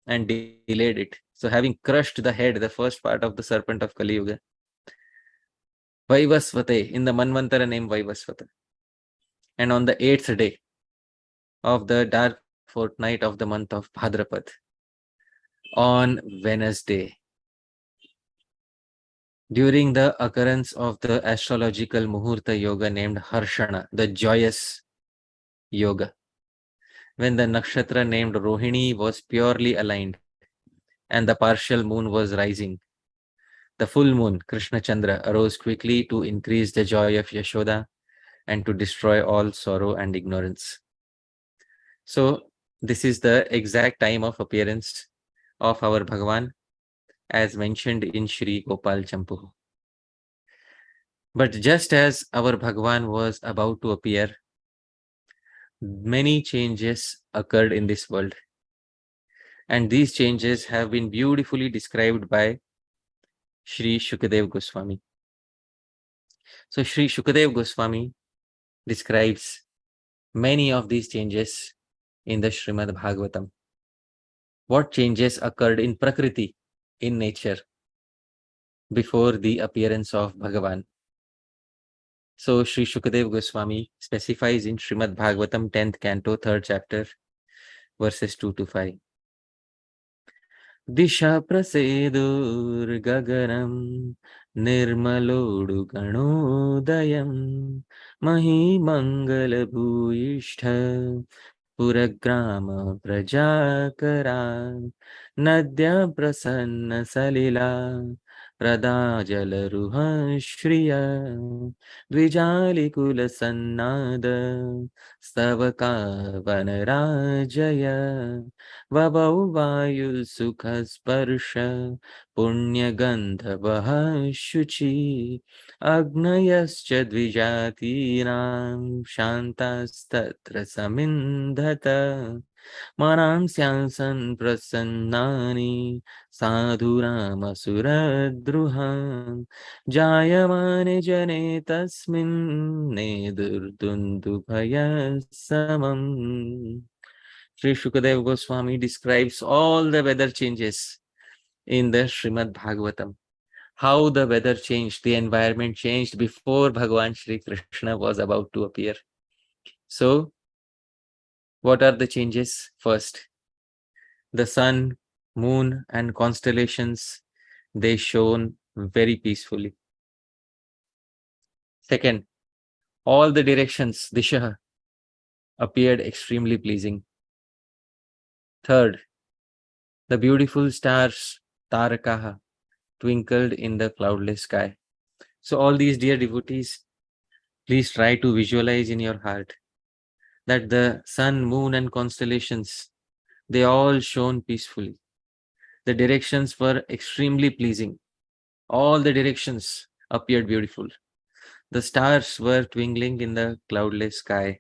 [SPEAKER 10] and delayed it. So having crushed the head, the first part of the serpent of Kali Yuga, Vaivasvate, in the Manvantara named Vaivasvata. And on the 8th day of the dark fortnight of the month of Bhadrapad, on Wednesday, during the occurrence of the astrological Muhurta Yoga named Harshana, the joyous yoga, when the nakshatra named Rohini was purely aligned and the partial moon was rising, the full moon, Krishnachandra, arose quickly to increase the joy of Yashoda and to destroy all sorrow and ignorance. So this is the exact time of appearance of our Bhagavan as mentioned in Shri Gopal Champu. But just as our Bhagavan was about to appear, many changes occurred in this world. And these changes have been beautifully described by Shri Shukadev Goswami. So Shri Shukadev Goswami describes many of these changes in the Srimad Bhagavatam. What changes occurred in Prakriti, in nature, before the appearance of Bhagavan. So Shri Shukadev Goswami specifies in Srimad Bhagavatam 10th canto, 3rd chapter, verses 2 to 5. Disha prasedur gaganam nirmalodu ganodayam mahi mangala bhuishtha puragrama prajakara nadya prasanna salila pradajalaruha shriya dvijalikula sannada stavaka vanarajaya vabau vayu sukha sparsha punya gandha shuchi agnayascha dvijatinam shantastatra samindhata manam syansan prasannani sadhurama suradruham jayamane jane tasmin nedurdundubhaya samam. Sri Shukadev Goswami describes all the weather changes in the Srimad Bhagavatam. How the weather changed, the environment changed before Bhagavan Shri Krishna was about to appear. So, what are the changes? First, the sun, moon, and constellations, they shone very peacefully. Second, all the directions, Disha, appeared extremely pleasing. Third, the beautiful stars, Tarakaha, twinkled in the cloudless sky. So all these dear devotees, please try to visualize in your heart that the sun, moon and constellations, they all shone peacefully. The directions were extremely pleasing. All the directions appeared beautiful. The stars were twinkling in the cloudless sky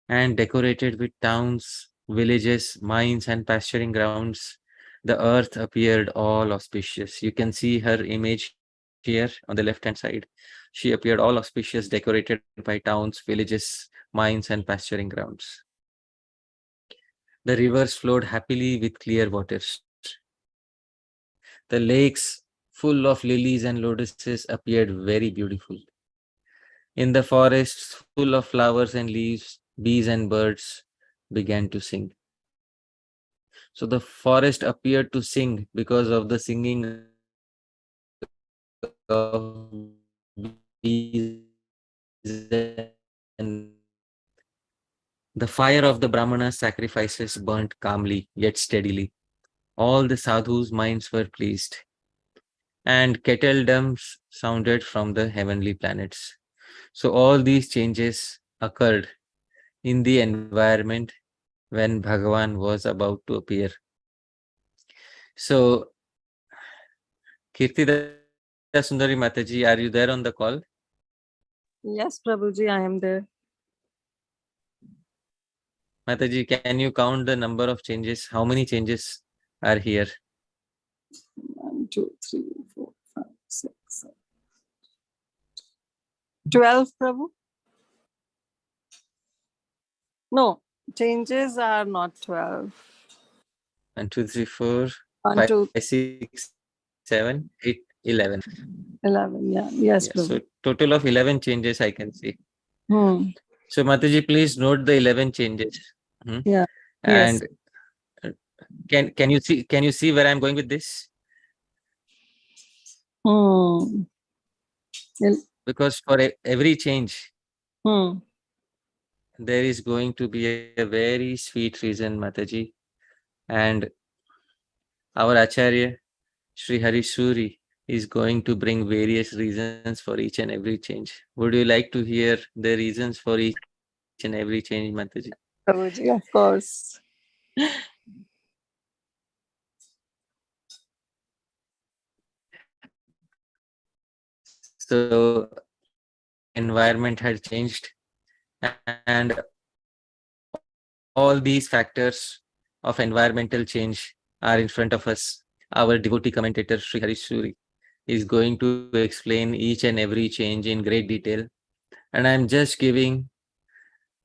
[SPEAKER 10] and decorated with towns, villages, mines and pasturing grounds. The earth appeared all auspicious. You can see her image here on the left hand side. She appeared all auspicious, decorated by towns, villages, mines and pasturing grounds. The rivers flowed happily with clear waters. The lakes full of lilies and lotuses appeared very beautiful. In the forests full of flowers and leaves, bees and birds began to sing. So the forest appeared to sing because of the singing of bees and the fire of the Brahmana's sacrifices burnt calmly yet steadily. All the sadhus' minds were pleased, and kettle drums sounded from the heavenly planets. So all these changes occurred in the environment when Bhagavan was about to appear. So, Kirtida Sundari Mataji, are you there on the call?
[SPEAKER 4] Yes, Prabhuji, I am there.
[SPEAKER 10] Mataji, can you count the number of changes? How many changes are here?
[SPEAKER 4] 1, 2, 3, 4, 5, 6, 7. 12, Prabhu? No, changes are not 12.
[SPEAKER 10] 1, 2, 3, 4,
[SPEAKER 4] 1,
[SPEAKER 10] 5,
[SPEAKER 4] 2,
[SPEAKER 10] 6, 7, 8, 11.
[SPEAKER 4] 11, yeah. Yes, Prabhu.
[SPEAKER 10] So total of 11 changes I can see.
[SPEAKER 4] So
[SPEAKER 10] Mataji, please note the 11 changes.
[SPEAKER 4] Yeah.
[SPEAKER 10] And
[SPEAKER 4] yes.
[SPEAKER 10] Can you see where I'm going with this? Because for every change, there is going to be a very sweet reason, Mataji. And our Acharya, Sri Harisuri, is going to bring various reasons for each and every change. Would you like to hear the reasons for each and every change, Mataji?
[SPEAKER 4] Prabhuji, of course.
[SPEAKER 10] So environment had changed, and all these factors of environmental change are in front of us. Our devotee commentator Sri Harisuri is going to explain each and every change in great detail, and I'm just giving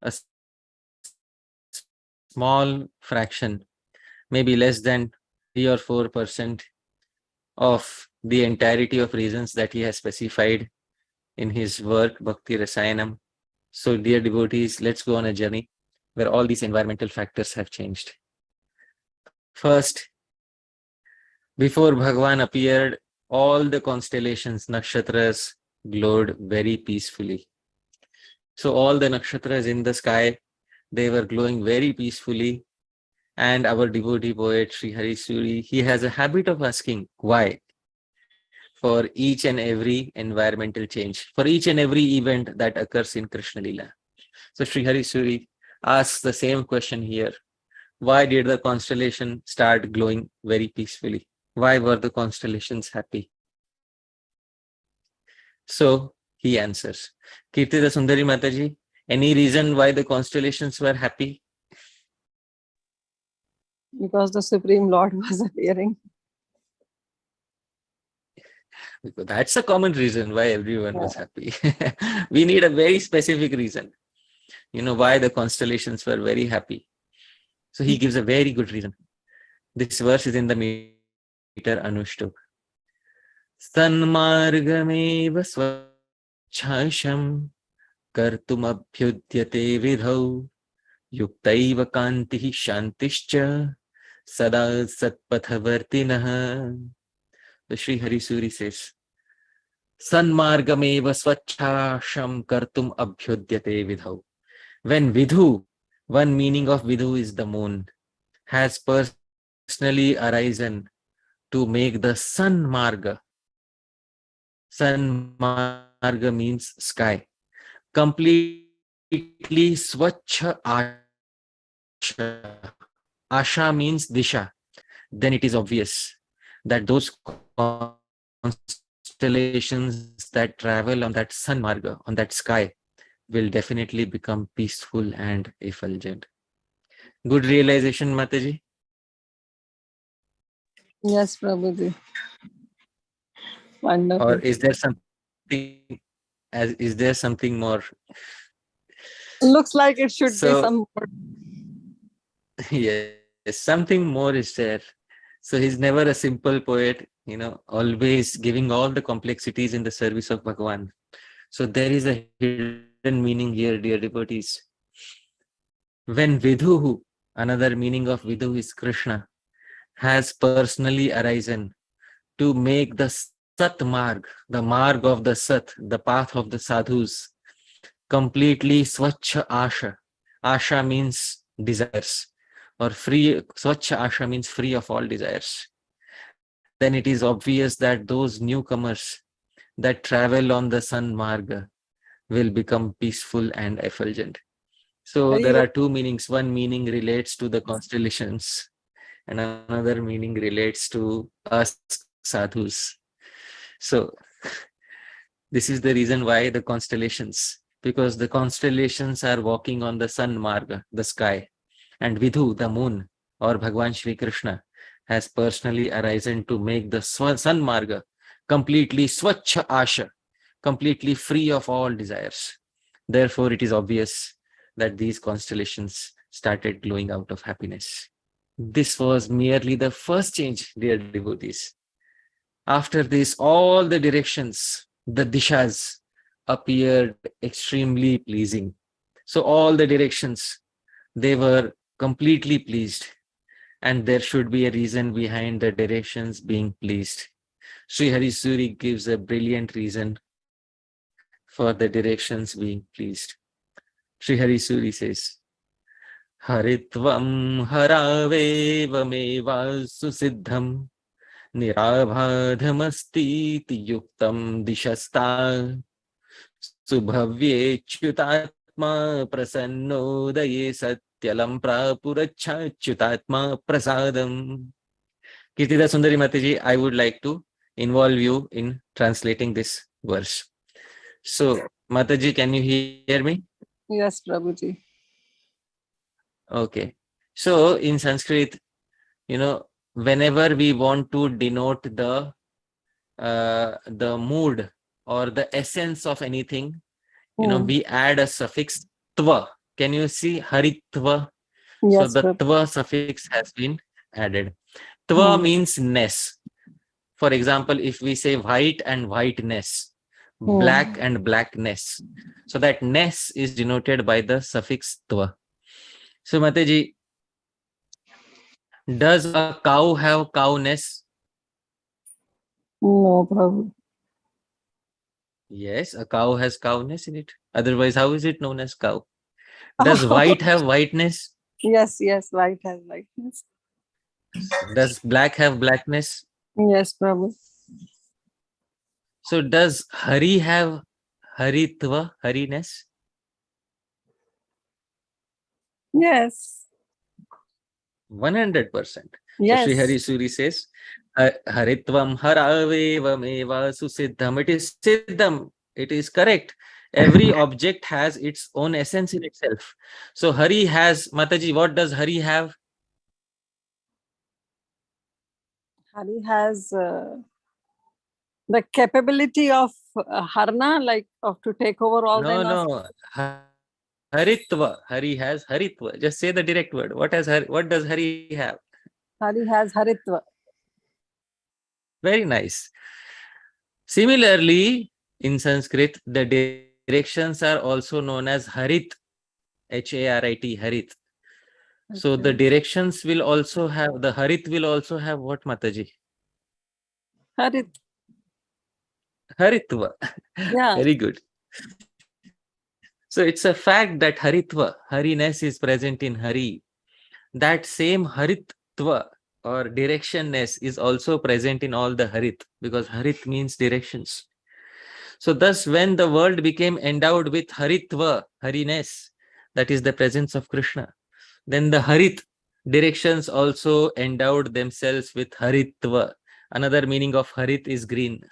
[SPEAKER 10] a small fraction, maybe less than 3 or 4% of the entirety of reasons that he has specified in his work Bhakti Rasayanam. So dear devotees, let's go on a journey where all these environmental factors have changed. First, before Bhagavan appeared, all the constellations, nakshatras, glowed very peacefully. So all the nakshatras in the sky, they were glowing very peacefully. And our devotee poet, Sri Harisuri, he has a habit of asking why for each and every environmental change, for each and every event that occurs in Krishna Lila. So Sri Harisuri asks the same question here. Why did the constellation start glowing very peacefully? Why were the constellations happy? So he answers. Kirtida Sundari Mataji, any reason why the constellations were happy?
[SPEAKER 4] Because the Supreme Lord was appearing.
[SPEAKER 10] That's a common reason why everyone was happy. We need a very specific reason, why the constellations were very happy. So he gives a very good reason. This verse is in the meter Anushtuk. Sanmargamev swachhasham kartum abhyudyate vidhau yuktaiva kantihi shantischa sada satpathavartinah. The Sri Harisuri says, Sanmargameva swachhasham kartum abhyudyate vidhau. When Vidhu, one meaning of Vidhu is the moon, has personally arisen to make the sun marga. San Marga means sky. Completely Swachha Asha. Asha means Disha. Then it is obvious that those constellations that travel on that Sun Marga, on that sky, will definitely become peaceful and effulgent. Good realization, Mataji?
[SPEAKER 4] Yes, Prabhuji.
[SPEAKER 10] Or
[SPEAKER 4] Wonderful.
[SPEAKER 10] is there something more?
[SPEAKER 4] Looks like it should be
[SPEAKER 10] So
[SPEAKER 4] some more.
[SPEAKER 10] yes, something more is there. So he's never a simple poet, always giving all the complexities in the service of Bhagavan. So there is a hidden meaning here, dear devotees. When Vidhu, another meaning of Vidhu is Krishna, has personally arisen to make the Sat Marg, the marg of the Sat, the path of the sadhus, completely Swachha Asha. Asha means desires, or free. Swachha Asha means free of all desires. Then it is obvious that those newcomers that travel on the Sun Marga will become peaceful and effulgent. So there are two meanings. One meaning relates to the constellations, and another meaning relates to us sadhus. So this is the reason why the constellations, because the constellations are walking on the Sun Marga, the sky, and Vidhu, the moon, or Bhagwan Shri Krishna, has personally arisen to make the Sun Marga completely Swachha Asha, completely free of all desires. Therefore, it is obvious that these constellations started glowing out of happiness. This was merely the first change, dear devotees. After this, all the directions, the dishas, appeared extremely pleasing. So all the directions, they were completely pleased, and there should be a reason behind the directions being pleased. Sri Harisuri gives a brilliant reason for the directions being pleased. Sri Harisuri says, Haritvam haravevameva susiddham Nirabhadhamastiti yuktam dishasta Subhavyechyutatma prasannodaye satyalam prapurachachyutatma prasadam. Kirtida Sundari Mataji, I would like to involve you in translating this verse. So, Mataji, can you hear me?
[SPEAKER 4] Yes, Prabhuji.
[SPEAKER 10] Okay. So, in Sanskrit, whenever we want to denote the mood or the essence of anything, we add a suffix tva. Can you see haritva? So
[SPEAKER 4] Yes,
[SPEAKER 10] the
[SPEAKER 4] Prabhuji.
[SPEAKER 10] tva suffix has been added. Tva means ness. For example, if we say white and whiteness, black and blackness, so that ness is denoted by the suffix tva. So Mataji, does a cow have cowness?
[SPEAKER 4] No, Prabhu.
[SPEAKER 10] Yes, a cow has cowness in it. Otherwise, how is it known as cow? Does white have whiteness?
[SPEAKER 4] Yes, white has whiteness.
[SPEAKER 10] Does black have blackness?
[SPEAKER 4] Yes, Prabhu.
[SPEAKER 10] So does Hari have Haritva, Hariness?
[SPEAKER 4] Yes.
[SPEAKER 10] 100%.
[SPEAKER 4] Yes.
[SPEAKER 10] So Sri Hari Suri says, Haritvam haravevam eva susiddham. It is siddham. It is correct. Every object has its own essence in itself. So Hari has, Mataji, what does Hari have?
[SPEAKER 4] Hari has the capability of Harna, like to take over all the
[SPEAKER 10] No. Haritva. Hari has Haritva. Just say the direct word. What does Hari have?
[SPEAKER 4] Hari has Haritva.
[SPEAKER 10] Very nice. Similarly, in Sanskrit, the directions are also known as Harit, Harit, Harit. So the directions will also have, the Harit will also have what, Mataji?
[SPEAKER 4] Harit.
[SPEAKER 10] Haritva.
[SPEAKER 4] Yeah.
[SPEAKER 10] Very good. So it's a fact that Haritva, Hariness is present in Hari. That same Haritva or directionness is also present in all the Harit, because Harit means directions. So thus, when the world became endowed with Haritva, Hariness, that is the presence of Krishna, then the Harit directions also endowed themselves with Haritva. Another meaning of Harit is green.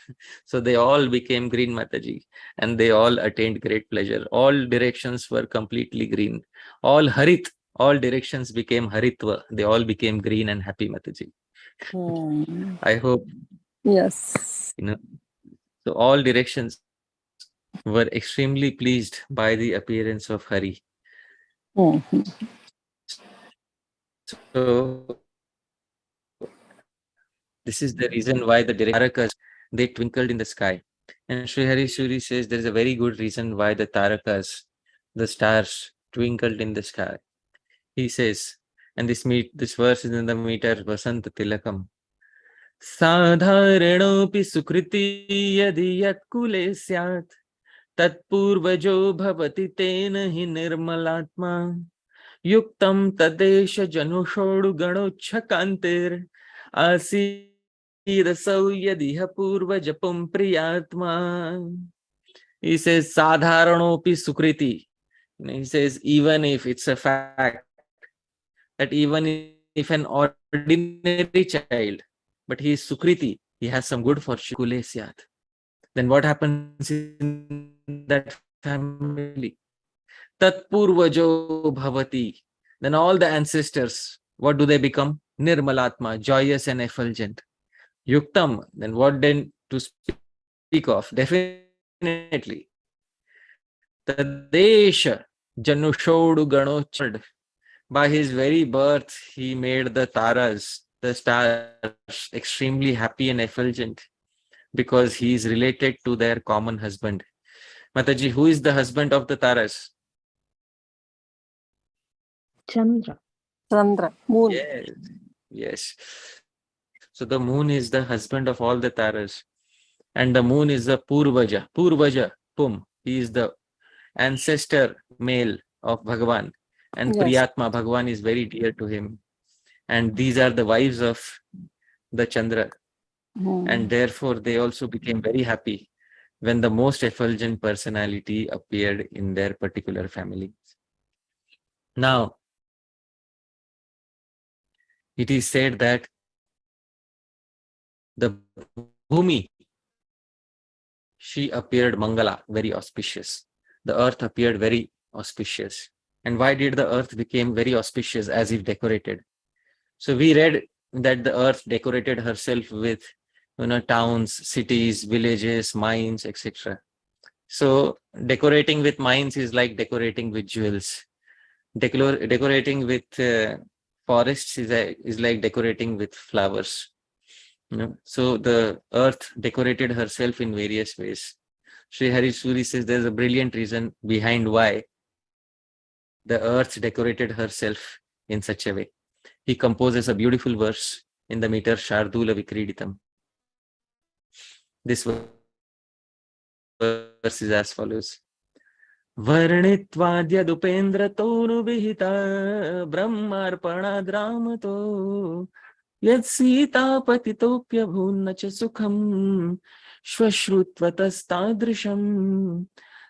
[SPEAKER 10] So they all became green, Mataji, and they all attained great pleasure. All directions were completely green. All Harit, all directions became Haritva. They all became green and happy, Mataji. I hope.
[SPEAKER 4] Yes.
[SPEAKER 10] So all directions were extremely pleased by the appearance of Hari. So this is the reason why the Tarakas, they twinkled in the sky. And Sri Hari Suri says there is a very good reason why the Tarakas, the stars, twinkled in the sky. He says, and this verse is in the meter Vasant Tilakam. Sadharanopi sukriti yadi yatkule syat tatpurvajo bhavati tena hi nirmalatma yuktam tadesha janushodu ganochhakantir asi Rasau yadiha purva japam priyatma. He says sadharanopi sukriti. He says even if it's a fact that even if an ordinary child, but he is sukriti, he has some good fortune, kulesyat, then what happens in that family? Tatpurvajo bhavati. Then all the ancestors, what do they become? Nirmalatma, joyous and effulgent. Yuktam, then what then to speak of? Definitely. Tadesha Janushodu Ganochad. By his very birth, he made the taras, the stars, extremely happy and effulgent because he is related to their common husband. Mataji, who is the husband of the taras?
[SPEAKER 5] Chandra.
[SPEAKER 4] Chandra, moon.
[SPEAKER 10] Yes. Yes. So the moon is the husband of all the taras. And the moon is the Purvaja. Purvaja, Pum. He is the ancestor male of Bhagavan. And
[SPEAKER 4] Yes.
[SPEAKER 10] Priyatma, Bhagavan is very dear to him. And these are the wives of the Chandra. And therefore they also became very happy when the most effulgent personality appeared in their particular family. Now, it is said that the Bhumi, she appeared Mangala, very auspicious. The earth appeared very auspicious. And why did the earth become very auspicious, as if decorated? So we read that the earth decorated herself with towns, cities, villages, mines, etc. So decorating with mines is like decorating with jewels. Decorating with forests is like decorating with flowers. So the earth decorated herself in various ways. Sri Hari Suri says there's a brilliant reason behind why the earth decorated herself in such a way. He composes a beautiful verse in the meter Shardula Vikriditam. This verse is as follows. Varnitwadya dupendra tonu vihita brahmarpanad Yad sita patitopya bhunna cha sukham shvashrutvatastadrisham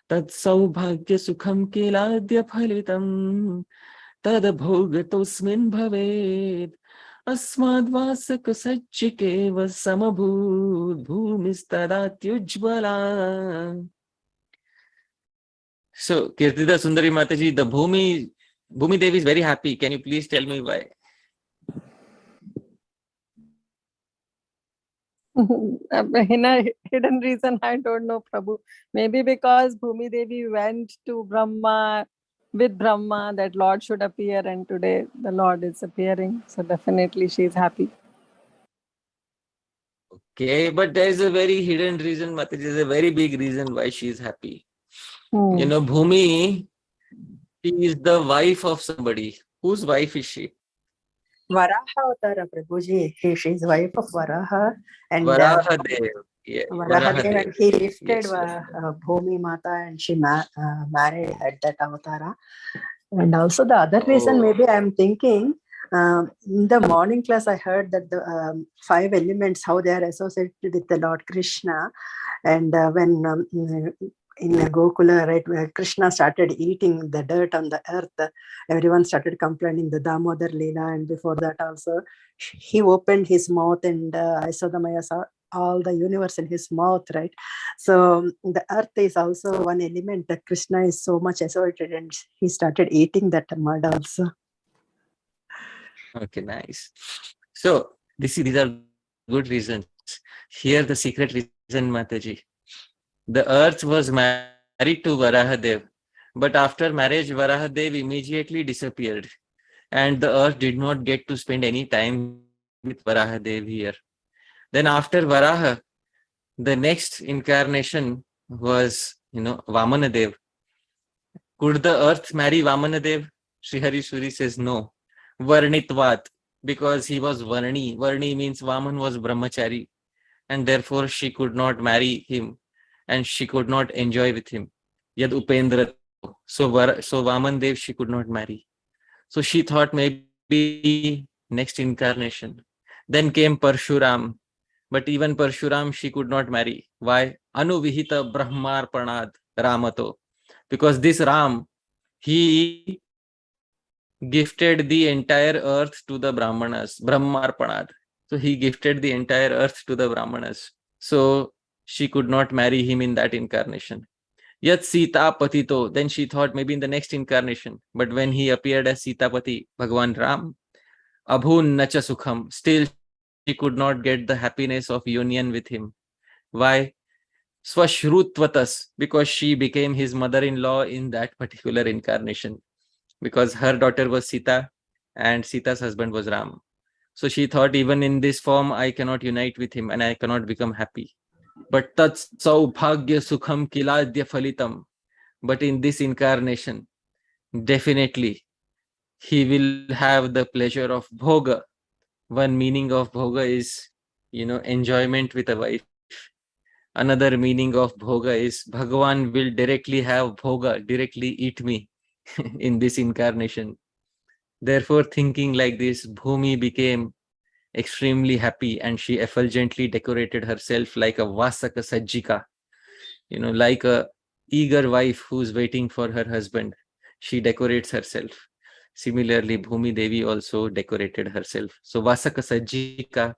[SPEAKER 10] tad saubhagya sukham kiladya phalitam tad bhogatosmin bhaved asmad vasaka sajjikeva samabhut bhumistadatyujvala. So, Kirtida Sundari Mataji, the Bhumi Devi is very happy. Can you please tell me why?
[SPEAKER 4] In a hidden reason, I don't know, Prabhu. Maybe because Bhumi Devi went to Brahma, with Brahma, that Lord should appear, and today the Lord is appearing. So definitely she is happy.
[SPEAKER 10] Okay, but there is a very hidden reason, Mataji. There is a very big reason why she is happy. Bhumi, she is the wife of somebody. Whose wife is she?
[SPEAKER 5] Varaha Avtara Prabhuji. She is wife of Varaha. And
[SPEAKER 10] Varaha Dev. Yeah,
[SPEAKER 5] Varaha Dev, and he lifted
[SPEAKER 10] yes.
[SPEAKER 5] Bhumi Mata, and she married at that Avatara. And also the other reason, maybe I am thinking,
[SPEAKER 11] In the morning class, I heard that the 5 elements, how they are associated with the Lord Krishna. And when in Gokula, right, where Krishna started eating the dirt on the earth, everyone started complaining the Damodar Leela. And before that also, he opened his mouth and Yasodamaya saw all the universe in his mouth, right? So the earth is also one element that Krishna is so much associated, and he started eating that mud also.
[SPEAKER 10] Okay, nice. So these are good reasons. Here the secret reason, Mataji. The earth was married to Varahadev, but after marriage, Varahadev immediately disappeared, and the earth did not get to spend any time with Varahadev here. Then after Varaha, the next incarnation was, Vamanadev. Could the earth marry Vamanadev? Sri Harishwari says no. Varnitvat, because he was Varni. Varni means Vaman was Brahmachari, and therefore she could not marry him, and she could not enjoy with him. Yad Upendra. So Vaman Dev she could not marry. So she thought maybe next incarnation. Then came Parshuram, but even Parshuram she could not marry. Why? Anuvihita Brahmarpanad Ramato. Because this Ram, he gifted the entire earth to the Brahmanas, Brahmarpanad. So he gifted the entire earth to the Brahmanas. So she could not marry him in that incarnation. Yat Sita Patito, then she thought maybe in the next incarnation. But when he appeared as Sita Pati, Bhagwan Ram, Abhun Nacha Sukham, still she could not get the happiness of union with him. Why? Swashrutvatas, because she became his mother-in-law in that particular incarnation. Because her daughter was Sita and Sita's husband was Ram. So she thought, even in this form, I cannot unite with him and I cannot become happy. But tat saubhagya sukham kiladya phalitam. But in this incarnation, definitely he will have the pleasure of bhoga. One meaning of bhoga is, enjoyment with a wife. Another meaning of bhoga is Bhagavan will directly have bhoga, directly eat me in this incarnation. Therefore, thinking like this, Bhumi became extremely happy, and she effulgently decorated herself like a Vasaka Sajjika, like a eager wife who's waiting for her husband. She decorates herself. Similarly, Bhumi Devi also decorated herself. So Vasaka Sajjika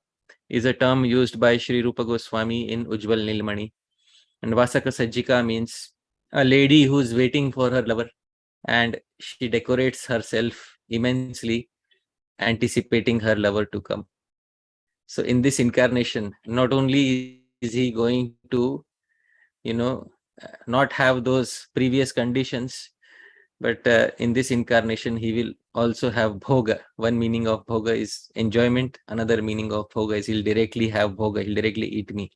[SPEAKER 10] is a term used by Sri Rupa Goswami in Ujjwal Nilmani. And Vasaka Sajjika means a lady who's waiting for her lover, and she decorates herself immensely, anticipating her lover to come. So in this incarnation, not only is he going to, not have those previous conditions, but in this incarnation, he will also have bhoga. One meaning of bhoga is enjoyment. Another meaning of bhoga is he'll directly have bhoga. He'll directly eat me.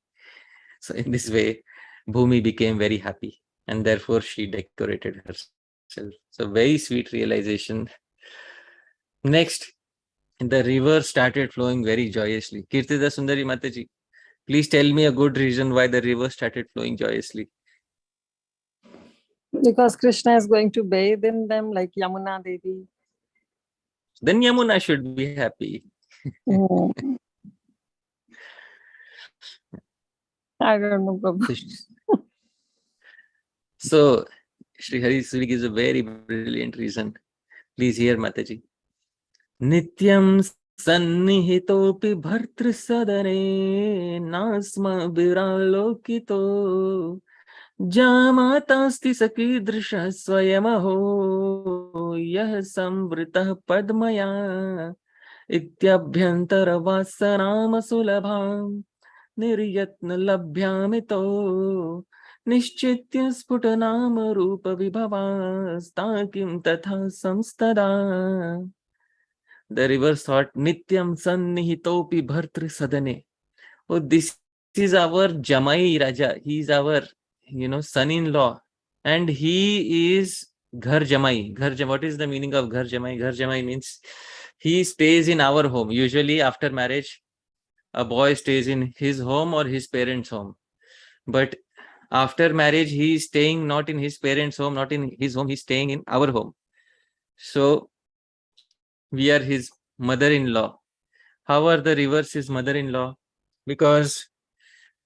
[SPEAKER 10] So in this way, Bhumi became very happy, and therefore she decorated herself. So very sweet realization. Next, the river started flowing very joyously. Kirtida Sundari Mataji, please tell me a good reason why the river started flowing joyously.
[SPEAKER 4] Because Krishna is going to bathe in them like Yamuna Devi.
[SPEAKER 10] Then Yamuna should be happy.
[SPEAKER 4] I don't know, Prabhu.
[SPEAKER 10] So, Sri Hariswari gives a very brilliant reason. Please hear, Mataji. Nityam sannihitopi bhartr sadane nasma viralokito jamataasti sakidrisha swayamaho yah samvritah padmaya ityabhyantara vasanama sulabham niryatna labhyamito निश्चित्य स्फुट नाम रूप विभवास्ताकिं तथा संस्tada. The river thought, Nityam sannihitopi bhartr sadane. Oh, this is our Jamai Raja. He is our, son-in-law. And he is Ghar Jamai. What is the meaning of Ghar Jamai? Ghar Jamai means he stays in our home. Usually after marriage, a boy stays in his home or his parents' home. But after marriage, he is staying not in his parents' home, not in his home, he's staying in our home. So we are his mother-in-law. How are the rivers his mother-in-law? Because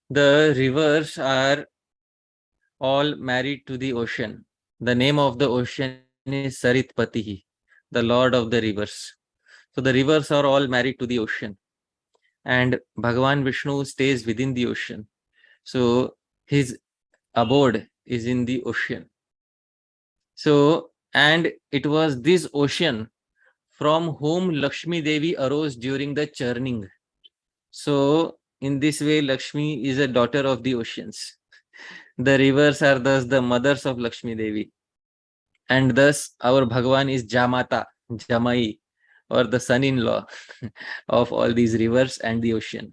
[SPEAKER 10] the rivers are all married to the ocean. The name of the ocean is Saritpatihi, the lord of the rivers. So the rivers are all married to the ocean. And Bhagavan Vishnu stays within the ocean. So his abode is in the ocean. So, and it was this ocean from whom Lakshmi Devi arose during the churning. So, in this way, Lakshmi is a daughter of the oceans. The rivers are thus the mothers of Lakshmi Devi. And thus, our Bhagavan is Jamata, Jamai, or the son-in-law of all these rivers and the ocean.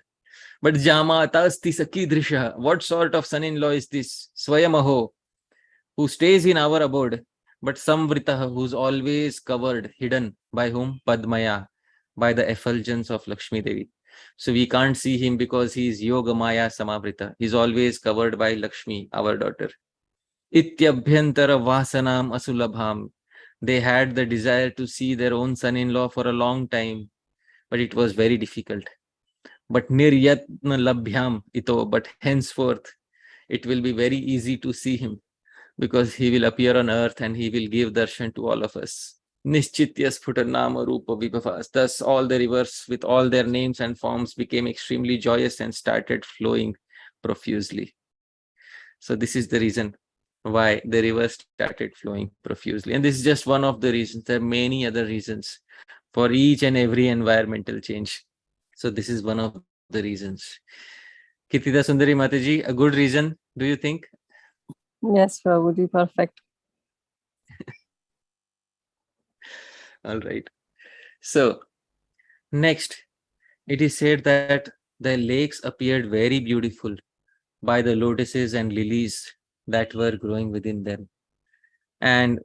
[SPEAKER 10] But Jamata asti sakidrisha. What sort of son-in-law is this? Swayamaho, who stays in our abode, but Samvritaha, who's always covered, hidden by whom? Padmaya, by the effulgence of Lakshmi Devi. So we can't see him because he is Yogamaya Samavrita. He's always covered by Lakshmi, our daughter. Ityabhyantara Vasanam Asulabham. They had the desire to see their own son-in-law for a long time, but it was very difficult. But Niryatna Labhyam ito, but henceforth it will be very easy to see him, because he will appear on earth and he will give darshan to all of us. Nischitya Sphuta Nama Rupa Vibhavas. Thus all the rivers with all their names and forms became extremely joyous and started flowing profusely. So this is the reason why the rivers started flowing profusely. And this is just one of the reasons. There are many other reasons for each and every environmental change. So this is one of the reasons. Kirtida Sundari Mataji, a good reason, do you think?
[SPEAKER 4] Yes, Prabhuji, perfect.
[SPEAKER 10] All right. So next, it is said that the lakes appeared very beautiful by the lotuses and lilies that were growing within them. And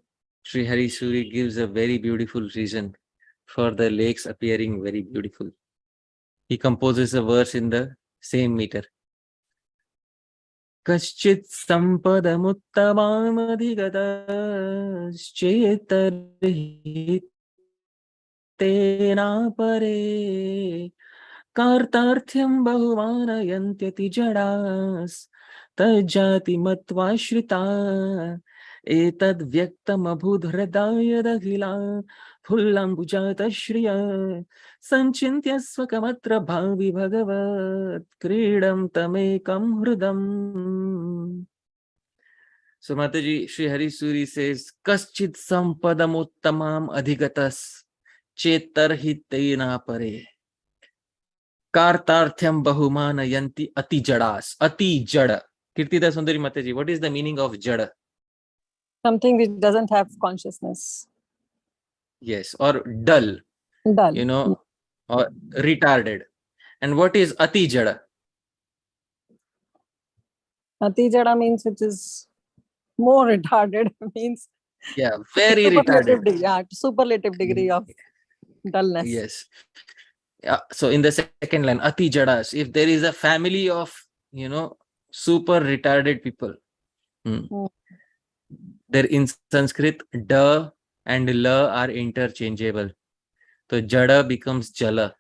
[SPEAKER 10] Sri Hari Suri gives a very beautiful reason for the lakes appearing very beautiful. He composes a verse in the same meter. Kaschit sampadamuttamamadigataschetarhi tena pare kartarthyam bahumanayantyati jadas tajati matvashrita etad vyaktam abhudhradaya daghila phulambujata shriya sanchintya swakamatra bhavi bhagavat kridam tamekam hridam. So Mataji, Sri Hari Suri says, Kaschit sampadam uttamam adhigatas chetarhi tena pare kartarthyam bahumana yanti ati jadas. Ati jada. Kirtida Sundari Mataji, what is the meaning of jada?
[SPEAKER 4] Something which doesn't have consciousness.
[SPEAKER 10] Yes, or dull,
[SPEAKER 4] Dull.
[SPEAKER 10] you know, or retarded. And what is ati jada?
[SPEAKER 4] Ati jada means it is more retarded, means
[SPEAKER 10] Yeah, very
[SPEAKER 4] superlative
[SPEAKER 10] retarded.
[SPEAKER 4] degree, yeah, superlative degree of dullness.
[SPEAKER 10] Yes. Yeah. So in the second line, ati jadas, if there is a family of, you know, super retarded people, there in Sanskrit, da and la are interchangeable. So jada becomes jala.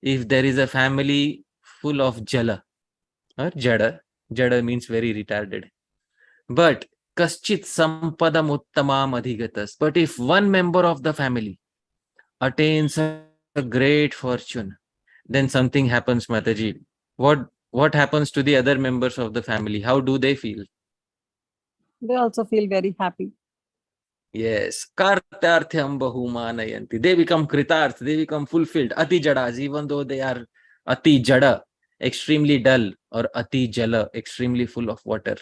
[SPEAKER 10] If there is a family full of jala or jada, jada means very retarded. But kaschit sampadam uttamam adhigatas. But if one member of the family attains a great fortune, then something happens, Mataji. What happens to the other members of the family? How do they feel?
[SPEAKER 4] They also feel very happy.
[SPEAKER 10] Yes. Kartarthyam bahumanayanti. They become kritarth, they become fulfilled. Ati jadas, even though they are ati jada, extremely dull, or ati jala, extremely full of water.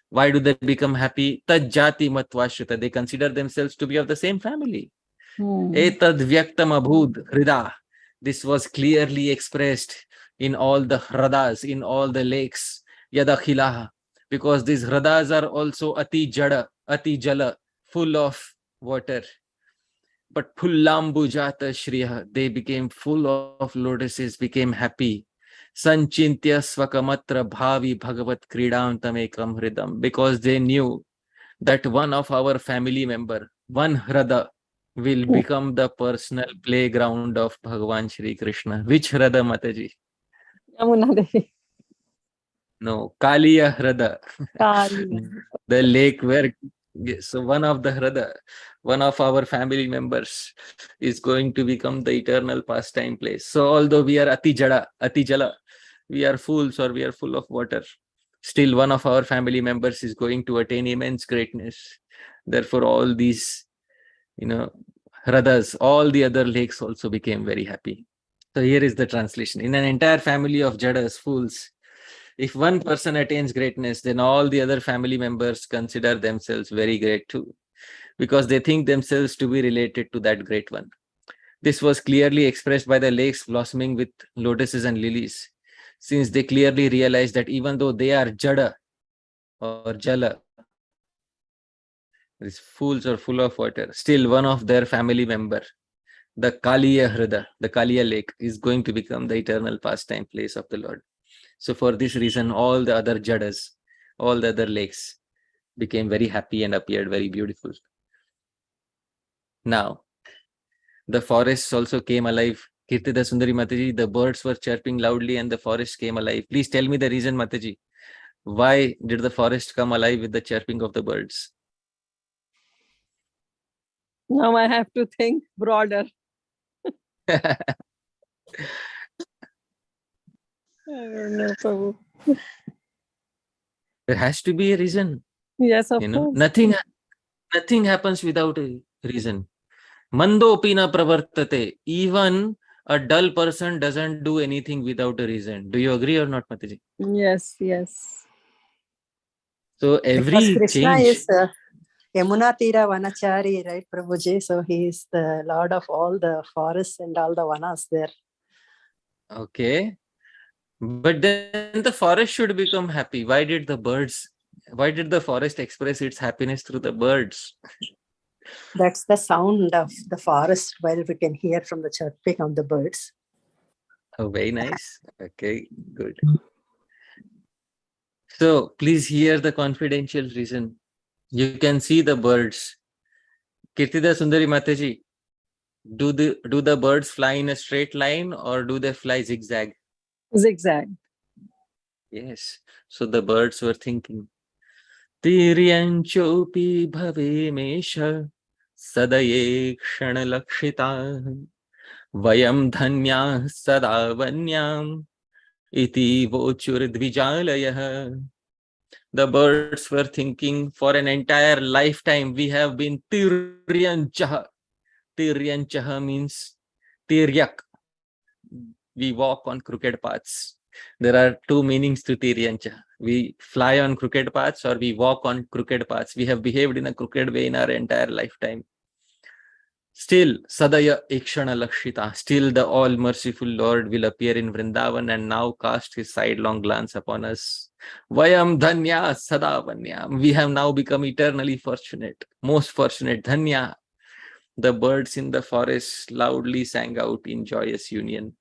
[SPEAKER 10] Why do they become happy? Tajjati matvashrita. They consider themselves to be of the same family. Etad vyaktam abhud hrida. This was clearly expressed in all the hradas, in all the lakes. Yadakhilaha. Because these hradas are also ati jada, ati jala, full of water. But Pullambujata Shriya, they became full of lotuses, became happy. Sanchintya Swakamatra Bhavi Bhagavat Kridam Tamekam Hridam, because they knew that one of our family member, one Hrada, will become the personal playground of Bhagavan Shri Krishna. Which Hrada, Mataji?
[SPEAKER 4] Yamuna Devi.
[SPEAKER 10] No, Kaliya Hrada.
[SPEAKER 4] Kali.
[SPEAKER 10] The lake where, so one of the Hrada, one of our family members is going to become the eternal pastime place. So although we are Ati Jala, we are fools or we are full of water, still one of our family members is going to attain immense greatness. Therefore, all these, Hradas, all the other lakes also became very happy. So here is the translation. In an entire family of Jadas, fools, if one person attains greatness, then all the other family members consider themselves very great too, because they think themselves to be related to that great one. This was clearly expressed by the lakes blossoming with lotuses and lilies, since they clearly realized that even though they are Jada or Jala, these fools are full of water, still one of their family member, the Kaliya Hrada, the Kaliya lake, is going to become the eternal pastime place of the Lord. So for this reason, all the other Jadas, all the other lakes became very happy and appeared very beautiful. Now, the forests also came alive. Kirtida Sundari Mataji, the birds were chirping loudly and the forest came alive. Please tell me the reason, Mataji. Why did the forest come alive with the chirping of the birds?
[SPEAKER 4] Now I have to think broader. I don't know, Prabhu.
[SPEAKER 10] There has to be a reason.
[SPEAKER 4] Yes, of course.
[SPEAKER 10] Nothing happens without a reason. Mando pina pravartate. Even a dull person doesn't do anything without a reason. Do you agree or not, Mataji?
[SPEAKER 4] Yes, yes.
[SPEAKER 10] So
[SPEAKER 11] Because
[SPEAKER 10] every
[SPEAKER 11] Krishna
[SPEAKER 10] change.
[SPEAKER 11] is Yamuna Tira Vanachari, right, Prabhuji? So he is the lord of all the forests and all the vanas there.
[SPEAKER 10] Okay. But then the forest should become happy. Why did the forest express its happiness through the birds?
[SPEAKER 11] That's the sound of the forest where we can hear from the chirping of the birds.
[SPEAKER 10] Oh, very nice. Okay, good. So please hear the confidential reason. You can see the birds. Kirtida Sundari Mataji, do the birds fly in a straight line or do they fly zigzag?
[SPEAKER 4] Zigzag.
[SPEAKER 10] Yes. So the birds were thinking, Tiryanchopi bhave mesha sadaye kshana lakshita vayam dhanya sada vanyam iti vochur dvijalayah. The birds were thinking, for an entire lifetime we have been tiryanchaha. Tiryanchaha means tiryak. We walk on crooked paths. There are two meanings to tiryanchaha. We fly on crooked paths or we walk on crooked paths. We have behaved in a crooked way in our entire lifetime. Still, Sadaya Ikshana Lakshita, still the all-merciful Lord will appear in Vrindavan and now cast his sidelong glance upon us. Vayam Dhanya Sadavanyam. We have now become eternally fortunate, most fortunate. Dhanya. The birds in the forest loudly sang out in joyous union,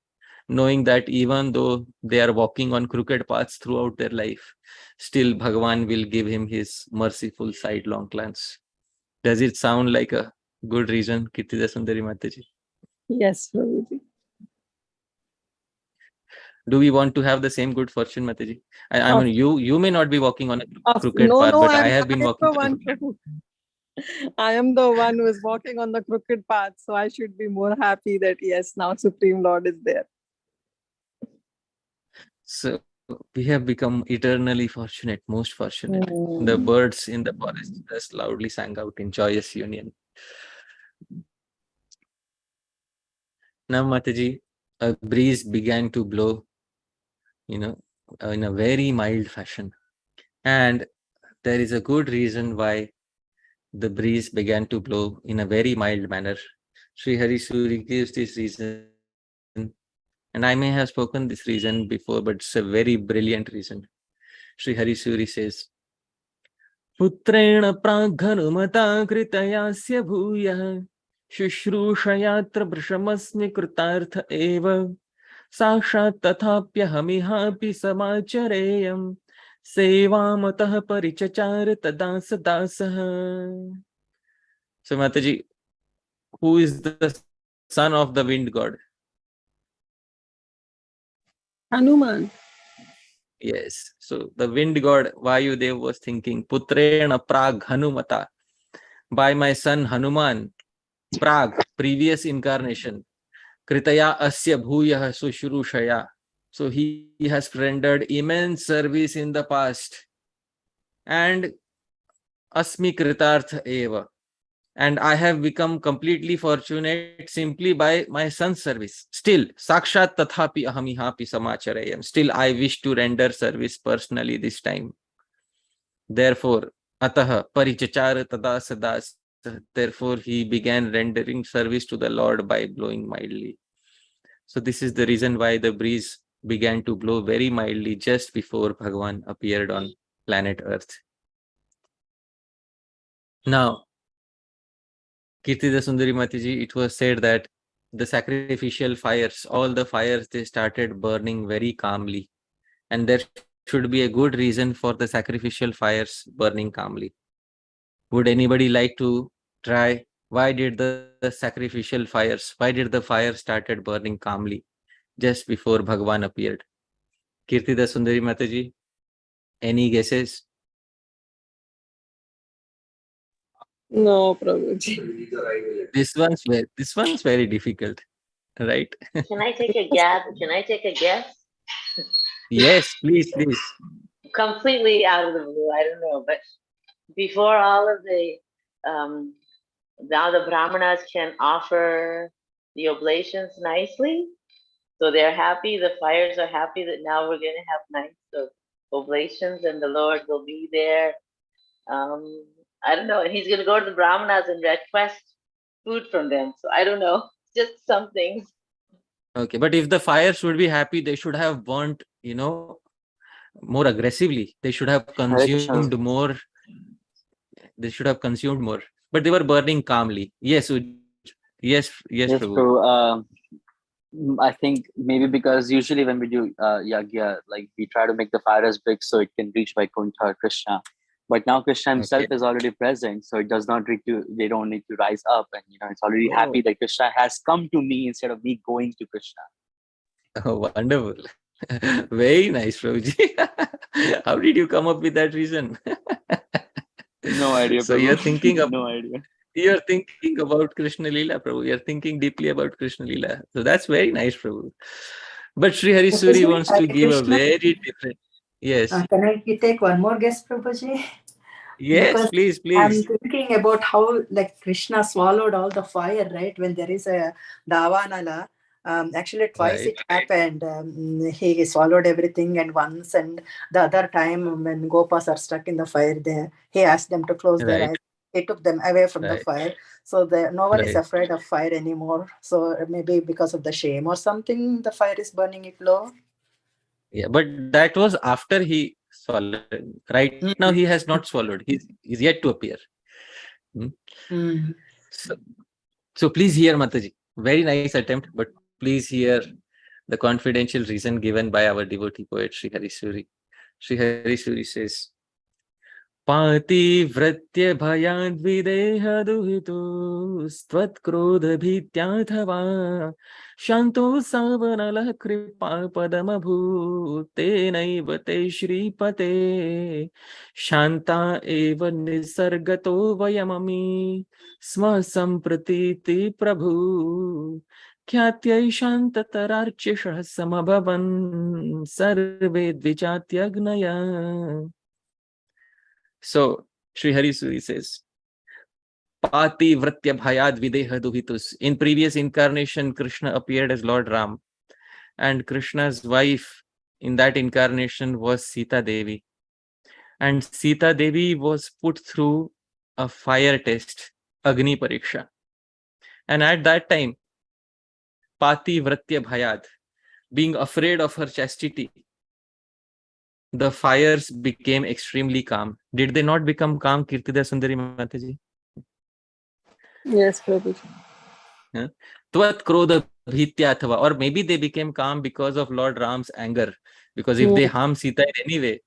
[SPEAKER 10] knowing that even though they are walking on crooked paths throughout their life, still Bhagavan will give him his merciful sidelong glance. Does it sound like a good reason, Kirtida Sundari Mataji?
[SPEAKER 4] Yes, Prabhuji.
[SPEAKER 10] Do we want to have the same good fortune, Mataji? I mean, you may not be walking on a crooked path, but I have been walking on a crooked path.
[SPEAKER 4] I am the one who is walking on the crooked path, so I should be more happy that yes, now Supreme Lord is there.
[SPEAKER 10] So we have become eternally fortunate, most fortunate. The birds in the forest just loudly sang out in joyous union. Now, Mataji, a breeze began to blow, in a very mild fashion. And there is a good reason why the breeze began to blow in a very mild manner. Sri Hari Suri gives this reason. And I may have spoken this reason before, but it's a very brilliant reason. Sri Hari Suri says, Putrena praghanumata kritayasya bhuya shushrushayatra vrishamasmi kritartha eva sakshat tathapyahamihapi samachareyam sevamatah parichachar tadasa dasaha. So Mataji, who is the son of the wind god?
[SPEAKER 4] Hanuman.
[SPEAKER 10] Yes. So the wind god Vayudev was thinking, Putrena Prag Hanumata. By my son Hanuman, Prag, previous incarnation, Kritaya Asya Bhuyah Sushrushaya. So he has rendered immense service in the past. And Asmi Kritartha Eva. And I have become completely fortunate simply by my son's service. Still, Sakshat Tathapi Ahamihapi Samacharayam. Still, I wish to render service personally this time. Therefore, Ataha Parichachara Tadasa Das. Therefore, he began rendering service to the Lord by blowing mildly. So, this is the reason why the breeze began to blow very mildly just before Bhagavan appeared on planet Earth. Now, Kirtida Sundari Mataji, it was said that the sacrificial fires, all the fires, they started burning very calmly. And there should be a good reason for the sacrificial fires burning calmly. Would anybody like to try? Why did the sacrificial fires, why did the fire started burning calmly just before Bhagavan appeared? Kirtida Sundari Mataji, any guesses?
[SPEAKER 4] No, Prabhuji.
[SPEAKER 10] This one's very difficult, right?
[SPEAKER 12] Can I take a guess? Can I take a guess?
[SPEAKER 10] Yes, please.
[SPEAKER 12] Completely out of the blue, I don't know, but before all of the now the brahmanas can offer the oblations nicely, so they're happy. The fires are happy that now we're going to have nice oblations, and the Lord will be there. I don't know, and he's going to go to the brahmanas and request food from them. So I don't know, just some things.
[SPEAKER 10] Okay, but if the fires would be happy, they should have burnt, more aggressively. They should have consumed more. They should have consumed more, but they were burning calmly. Yes, yes, Prabhu.
[SPEAKER 13] So, I think maybe because usually when we do yagya, like we try to make the fire as big so it can reach Vaikuntha Krishna. But now Krishna himself is already present, so it does not they don't need to rise up, and it's already happy that Krishna has come to me instead of me going to Krishna.
[SPEAKER 10] Oh, wonderful. Very nice, Prabhuji. How did you come up with that reason?
[SPEAKER 13] No idea.
[SPEAKER 10] So you're thinking of
[SPEAKER 13] no idea.
[SPEAKER 10] You're thinking about Krishna Leela, Prabhu. You're thinking deeply about Krishna Leela. So that's very nice, Prabhu. But Sri Harisuri wants to give a very different. Yes.
[SPEAKER 11] Can I take one more guess, Prabhuji?
[SPEAKER 10] Yes,
[SPEAKER 11] because
[SPEAKER 10] please.
[SPEAKER 11] I'm thinking about how Krishna swallowed all the fire, right? When there is a Davanala, actually twice it happened. He swallowed everything and once, and the other time when Gopas are stuck in the fire, he asked them to close their eyes. He took them away from the fire. So no one is afraid of fire anymore. So maybe because of the shame or something, the fire is burning it low.
[SPEAKER 10] Yeah, but that was after he swallowed. Right now he has not swallowed. He's yet to appear. So please hear, Mataji. Very nice attempt, but please hear the confidential reason given by our devotee poet Sri Harisuri. Sri Harisuri says, Pativratya bhayad videha duhitu stvatkrodha bhityatava shanto savanala kripa padamabhu tenaiva te shripate shanta eva nisargato vayamami sma sampratiti prabhu kyatyai shantatararchishah samabhavan sarve dvijatyagnaya. So, Sri Harisuri says, Pati Vratya Bhayad Videha Duhitus. In previous incarnation, Krishna appeared as Lord Ram. And Krishna's wife in that incarnation was Sita Devi. And Sita Devi was put through a fire test, Agni Pariksha. And at that time, Pati Vratya Bhayad, being afraid of her chastity, the fires became extremely calm. Did they not become calm, Kirtida Sundari Mataji?
[SPEAKER 4] Yes, Prabhu.
[SPEAKER 10] Tvat krodha bhityathava. Or maybe they became calm because of Lord Ram's anger. Because if they harm Sita in any way,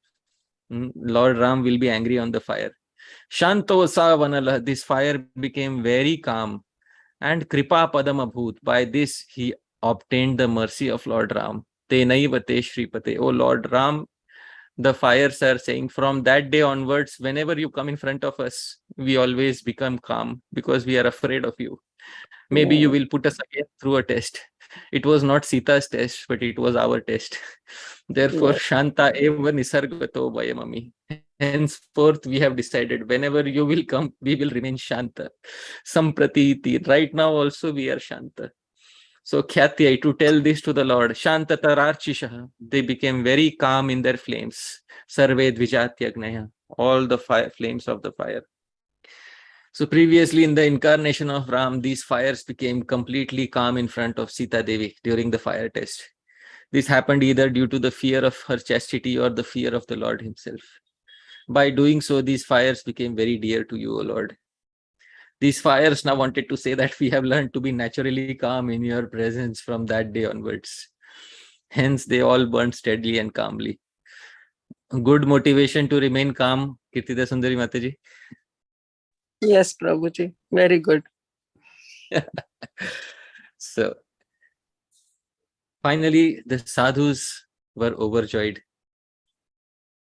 [SPEAKER 10] Lord Ram will be angry on the fire. Shanto sa vanala. This fire became very calm. and Kripa Padam Abhut. By this he obtained the mercy of Lord Ram. Te naivate Shripate. Oh Lord Ram, the fires are saying from that day onwards, whenever you come in front of us, we always become calm because we are afraid of you. Maybe you will put us again through a test. It was not Sita's test, but it was our test. Therefore, Shanta eva nisargato vayamami. Henceforth, we have decided whenever you will come, we will remain Shanta. Sampratiti. Right now also we are Shanta. So Khyatya, to tell this to the Lord, Shanta Tararchisha, they became very calm in their flames. Sarve Dvijatyagneya, all the fire, flames of the fire. So previously in the incarnation of Ram, these fires became completely calm in front of Sita Devi during the fire test. This happened either due to the fear of her chastity or the fear of the Lord himself. By doing so, these fires became very dear to you, O Lord. These fires now wanted to say that we have learned to be naturally calm in your presence from that day onwards. Hence, they all burned steadily and calmly. Good motivation to remain calm, Kirtida Sundari Mataji.
[SPEAKER 4] Yes, Prabhuji. Very good.
[SPEAKER 10] So, finally, the sadhus were overjoyed.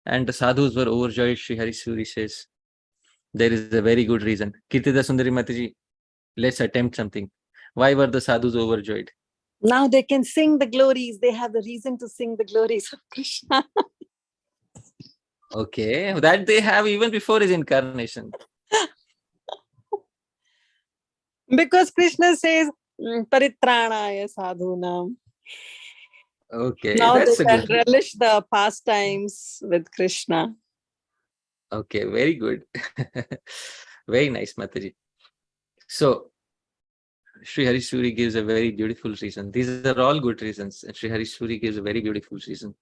[SPEAKER 10] And the sadhus were overjoyed, Sri Harisuri says. There is a very good reason. Kirtida Sundari Mataji, let's attempt something. Why were the sadhus overjoyed?
[SPEAKER 4] Now they can sing the glories. They have the reason to sing the glories of Krishna.
[SPEAKER 10] Okay, that they have even before his incarnation.
[SPEAKER 4] Because Krishna says, Paritranaya sadhunam.
[SPEAKER 10] Okay,
[SPEAKER 4] Now they
[SPEAKER 10] that's a
[SPEAKER 4] can
[SPEAKER 10] good.
[SPEAKER 4] relish the pastimes with Krishna.
[SPEAKER 10] Okay, very good. Very nice, Mataji. So, Sri Harisuri gives a very beautiful reason. These are all good reasons. And Sri Harisuri gives a very beautiful reason.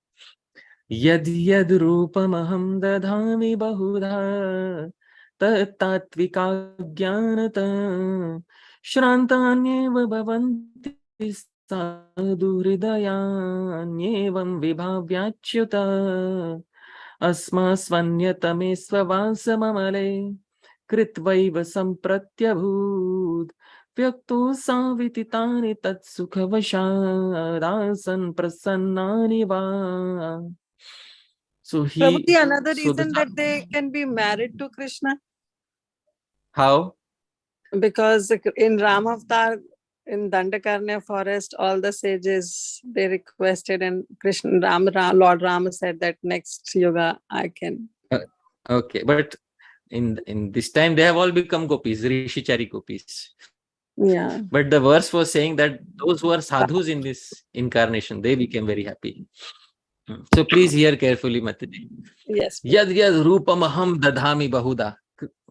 [SPEAKER 10] Yad yad rupamaham dadhami bahudha tattvika jnanata shrantanyeva bhavanti sadhuhridayanyevam vibhavyachyuta अस्मास्वन्यतमे स्ववासममले कृत्वैव सम्प्रत्यभूत् व्यक्तो सावितितानि तत्सुखवशादासन् प्रसन्नानि वा. So
[SPEAKER 4] Prabhuji, another
[SPEAKER 10] so
[SPEAKER 4] reason that they can be married to Krishna.
[SPEAKER 10] How?
[SPEAKER 4] Because in Ramavatar, in Dandakarnya forest, all the sages, they requested, and Krishna, Lord Rama said that next yuga I can.
[SPEAKER 10] Okay, but in this time they have all become gopis, Rishichari gopis.
[SPEAKER 4] Yeah.
[SPEAKER 10] But the verse was saying that those who are sadhus in this incarnation, they became very happy. So please hear carefully, Mataji.
[SPEAKER 4] Yes.
[SPEAKER 10] Yad yad rupamaham dadhami bahuda.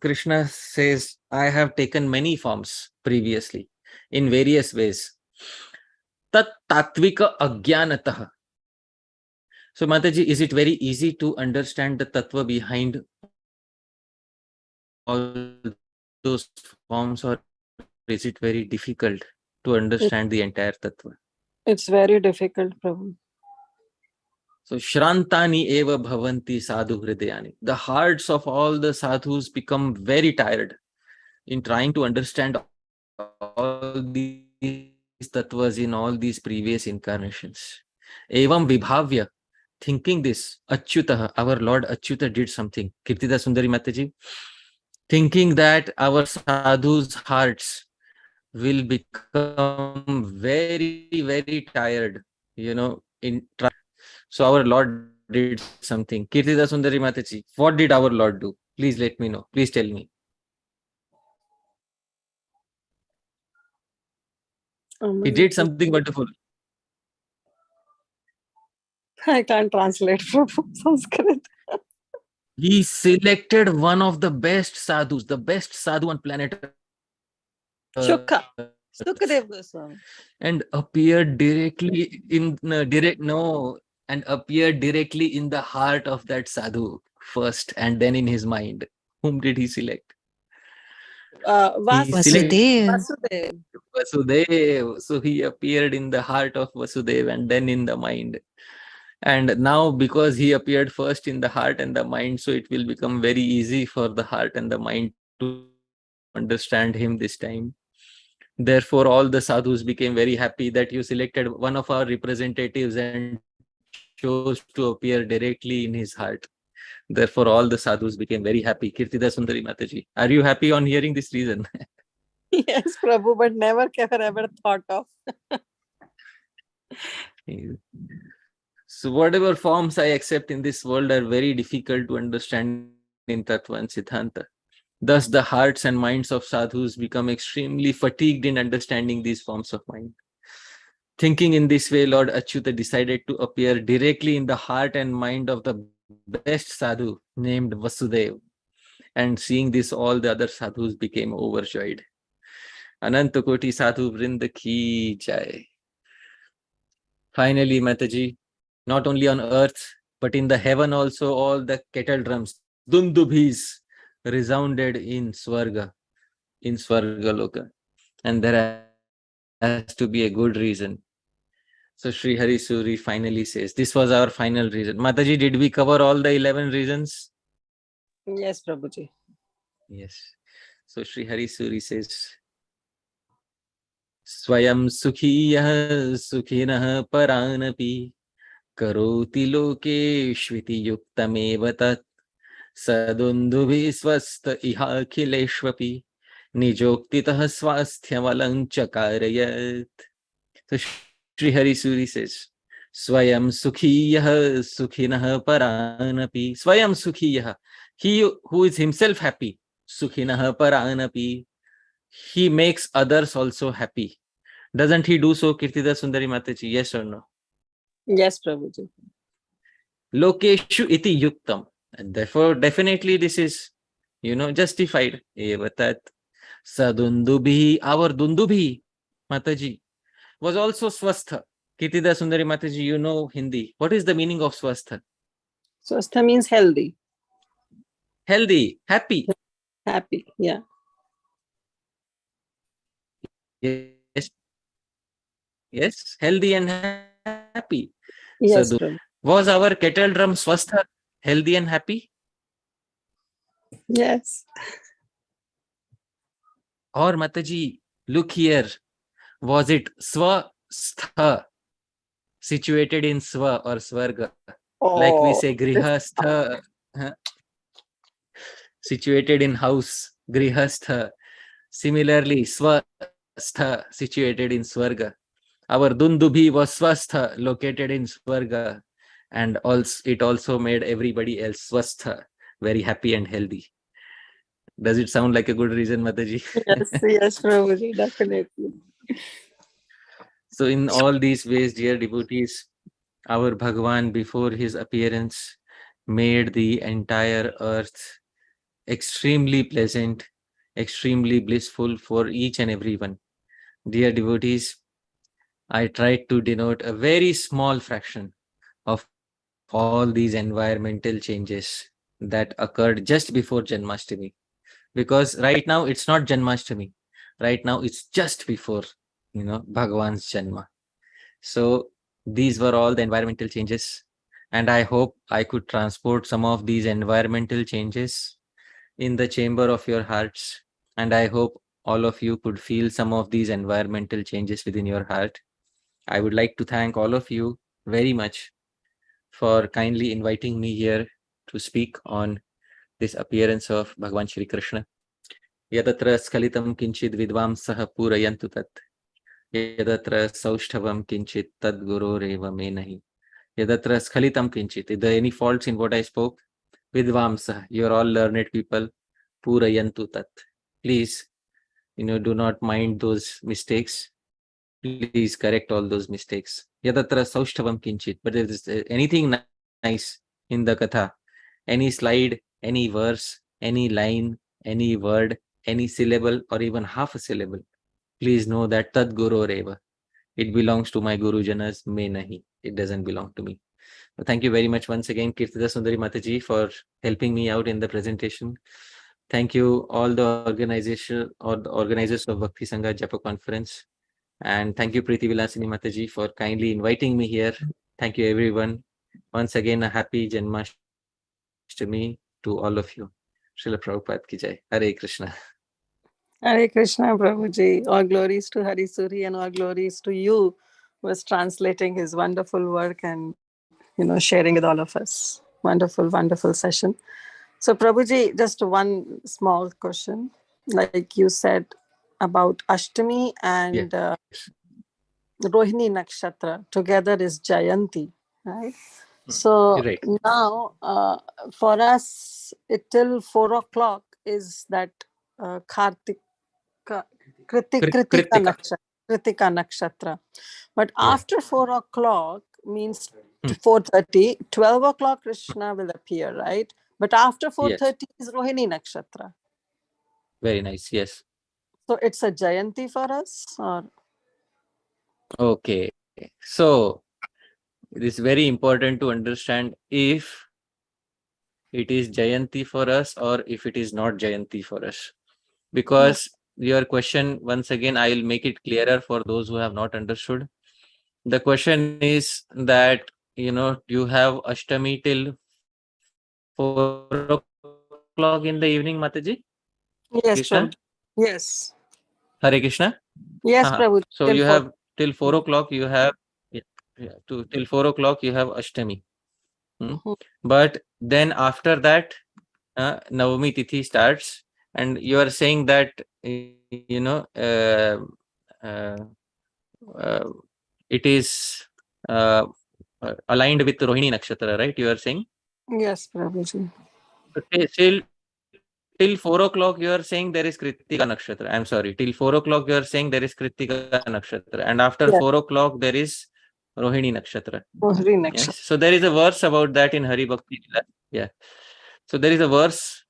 [SPEAKER 10] Krishna says, I have taken many forms previously in various ways. Tat tattvika ajnanatah. So Mataji, is it very easy to understand the tattva behind all those forms, or is it very difficult to understand the entire tattva?
[SPEAKER 4] It's very difficult, Prabhu.
[SPEAKER 10] So Shrantani eva bhavanti sadhu hridayani. The hearts of all the sadhus become very tired in trying to understand all these tattvas in all these previous incarnations. Evam vibhavya, thinking this, Achyutah, our Lord Achyuta did something. Kirtida Sundari Mataji, thinking that our sadhus' hearts will become very, very tired, So our Lord did something. Kirtida Sundari Mataji, what did our Lord do? Please let me know. Please tell me. He did something wonderful.
[SPEAKER 4] I can't translate from Sanskrit.
[SPEAKER 10] He selected one of the best sadhus, the best sadhu on planet Earth,
[SPEAKER 4] Sukadev Goswami.
[SPEAKER 10] and appeared directly in appeared directly in the heart of that sadhu first, and then in his mind. Whom did he select?
[SPEAKER 9] Vasudev.
[SPEAKER 10] Vasudev. So he appeared in the heart of Vasudev and then in the mind. And now, because he appeared first in the heart and the mind, so it will become very easy for the heart and the mind to understand him this time. Therefore, all the sadhus became very happy that you selected one of our representatives and chose to appear directly in his heart. Therefore, all the sadhus became very happy. Kirtida Sundari Mataji, are you happy on hearing this reason?
[SPEAKER 11] Yes, Prabhu, but never ever thought of.
[SPEAKER 10] So whatever forms I accept in this world are very difficult to understand in Tattva and Siddhanta. Thus, the hearts and minds of sadhus become extremely fatigued in understanding these forms of mind. Thinking in this way, Lord Achyuta decided to appear directly in the heart and mind of the best sadhu named Vasudev. And seeing this, all the other sadhus became overjoyed. Ananta Koti Sadhu Vrinda Ki Jai. Finally, Mataji, not only on earth, but in the heaven also, all the kettle drums, dundubhis, resounded in Swarga Loka. And there has to be a good reason. So Sri Hari Suri finally says, this was our final reason. Mataji, did we cover all the 11 reasons?
[SPEAKER 11] Yes, Prabhuji.
[SPEAKER 10] Yes. So Sri Hari Suri says, Swayam Sukhiyah Sukhinah Paranapi Karoti Loke Shviti Yuktamev Tat Sadundubhi Swasta Ihakhileshvapi Nijoktitah Swasthyawalang Chakarayat. So Sri Hari Suri says, Swayam Sukhiyah Sukhinah Paranapi. Swayam Sukhiyah. He who is himself happy. Sukhinah Paranapi. He makes others also happy. Doesn't he do so, Kirtida Sundari Mataji? Yes or no?
[SPEAKER 11] Yes, Prabhuji.
[SPEAKER 10] Lokeshu iti yuktam. And therefore, definitely this is, justified. Evatat sadundubhi. Our dundubhi, Mataji, was also swastha. Kirtida Sundari Mataji, you know Hindi. What is the meaning of swastha?
[SPEAKER 11] Swastha means healthy.
[SPEAKER 10] Healthy, happy.
[SPEAKER 11] Happy, yeah.
[SPEAKER 10] Yes. Yes, healthy and happy.
[SPEAKER 11] Yes,
[SPEAKER 10] So, was our kettle drum swastha, healthy and happy?
[SPEAKER 11] Yes.
[SPEAKER 10] Or Mataji, look here. Was it swastha, situated in swa or swarga? Like we say grihastha, situated in house, grihastha. Similarly, swastha, situated in swarga. Our dundubhi was swastha, located in swarga. And also, it also made everybody else swastha, very happy and healthy. Does it sound like a good reason, Mataji?
[SPEAKER 11] Yes, Prabhuji, definitely.
[SPEAKER 10] So in all these ways, dear devotees, our Bhagavan, before his appearance, made the entire earth extremely pleasant, extremely blissful for each and everyone. Dear devotees, I tried to denote a very small fraction of all these environmental changes that occurred just before Janmashtami. Because right now it's not Janmashtami. Right now it's just before, Bhagavan's Janma. So these were all the environmental changes. And I hope I could transport some of these environmental changes in the chamber of your hearts. And I hope all of you could feel some of these environmental changes within your heart. I would like to thank all of you very much for kindly inviting me here to speak on this appearance of Bhagavan Shri Krishna. Yadatra skalitam kinchid vidvamsah purayantu tat. Yadatra saushthavam kinchit tad guroreva me nahi. Yadatra skalitam kinchit. Is there any faults in what I spoke? Vidvamsah, you're all learned people. Purayantu tat. Please, do not mind those mistakes. Please correct all those mistakes. Yadatra saushthavam kinchit. But if there's anything nice in the katha, any slide, any verse, any line, any word, any syllable, or even half a syllable, please know that Tad Guru Reva. It belongs to my Guru Janas, me nahi. It doesn't belong to me. So thank you very much once again, Kirtida Sundari Mataji, for helping me out in the presentation. Thank you all the organizers of Bhakti Sangha Japa Conference. And thank you, Preeti Vilasini Mataji, for kindly inviting me here. Thank you, everyone. Once again, a happy Janmashtami to all of you. Srila Prabhupada ki jai. Hare Krishna.
[SPEAKER 4] Hare Krishna, Prabhuji. All glories to Hari Suri and all glories to you who is translating his wonderful work and, sharing with all of us. Wonderful, wonderful session. So, Prabhuji, just one small question. Like you said about Ashtami and
[SPEAKER 10] Yes.
[SPEAKER 4] Rohini Nakshatra together is Jayanti, right? So
[SPEAKER 10] Right.
[SPEAKER 4] now for us, till 4 o'clock is that Kartika, Kritika
[SPEAKER 10] Kritika.
[SPEAKER 4] Nakshatra. Kritika Nakshatra. But
[SPEAKER 10] Yeah.
[SPEAKER 4] after 4 o'clock means
[SPEAKER 10] Hmm.
[SPEAKER 4] 4:30, 12 o'clock Krishna will appear, right? But after
[SPEAKER 10] Yes.
[SPEAKER 4] 4:30 is Rohini Nakshatra.
[SPEAKER 10] Very nice. Yes.
[SPEAKER 4] So it's a Jayanti for us? Or?
[SPEAKER 10] Okay. So it is very important to understand if it is Jayanti for us or if it is not Jayanti for us. Because your question, once again, I will make it clearer for those who have not understood. The question is that, you have Ashtami till 4 o'clock in the evening, Mataji?
[SPEAKER 4] Yes,
[SPEAKER 10] Krishna?
[SPEAKER 4] Prabhu. Yes.
[SPEAKER 10] Hare Krishna?
[SPEAKER 4] Yes, Prabhu.
[SPEAKER 10] So
[SPEAKER 4] Till
[SPEAKER 10] you
[SPEAKER 4] 4.
[SPEAKER 10] have till 4 o'clock, you have till 4 o'clock, you have Ashtami. But then after that, Navami Tithi starts, and you are saying that, it is aligned with Rohini Nakshatra, right? You are saying?
[SPEAKER 4] Yes, Prabhuji.
[SPEAKER 10] Till 4 o'clock, you are saying there is Kritika Nakshatra. I'm sorry. Till 4 o'clock, you are saying there is Kritika Nakshatra. And after
[SPEAKER 4] Yes.
[SPEAKER 10] 4 o'clock, there is Rohini Nakshatra.
[SPEAKER 4] Rohini
[SPEAKER 10] Yes.
[SPEAKER 4] Nakshatra.
[SPEAKER 10] So there is a verse about that in Hari Bhakti Vilas. Yeah. So there is a verse,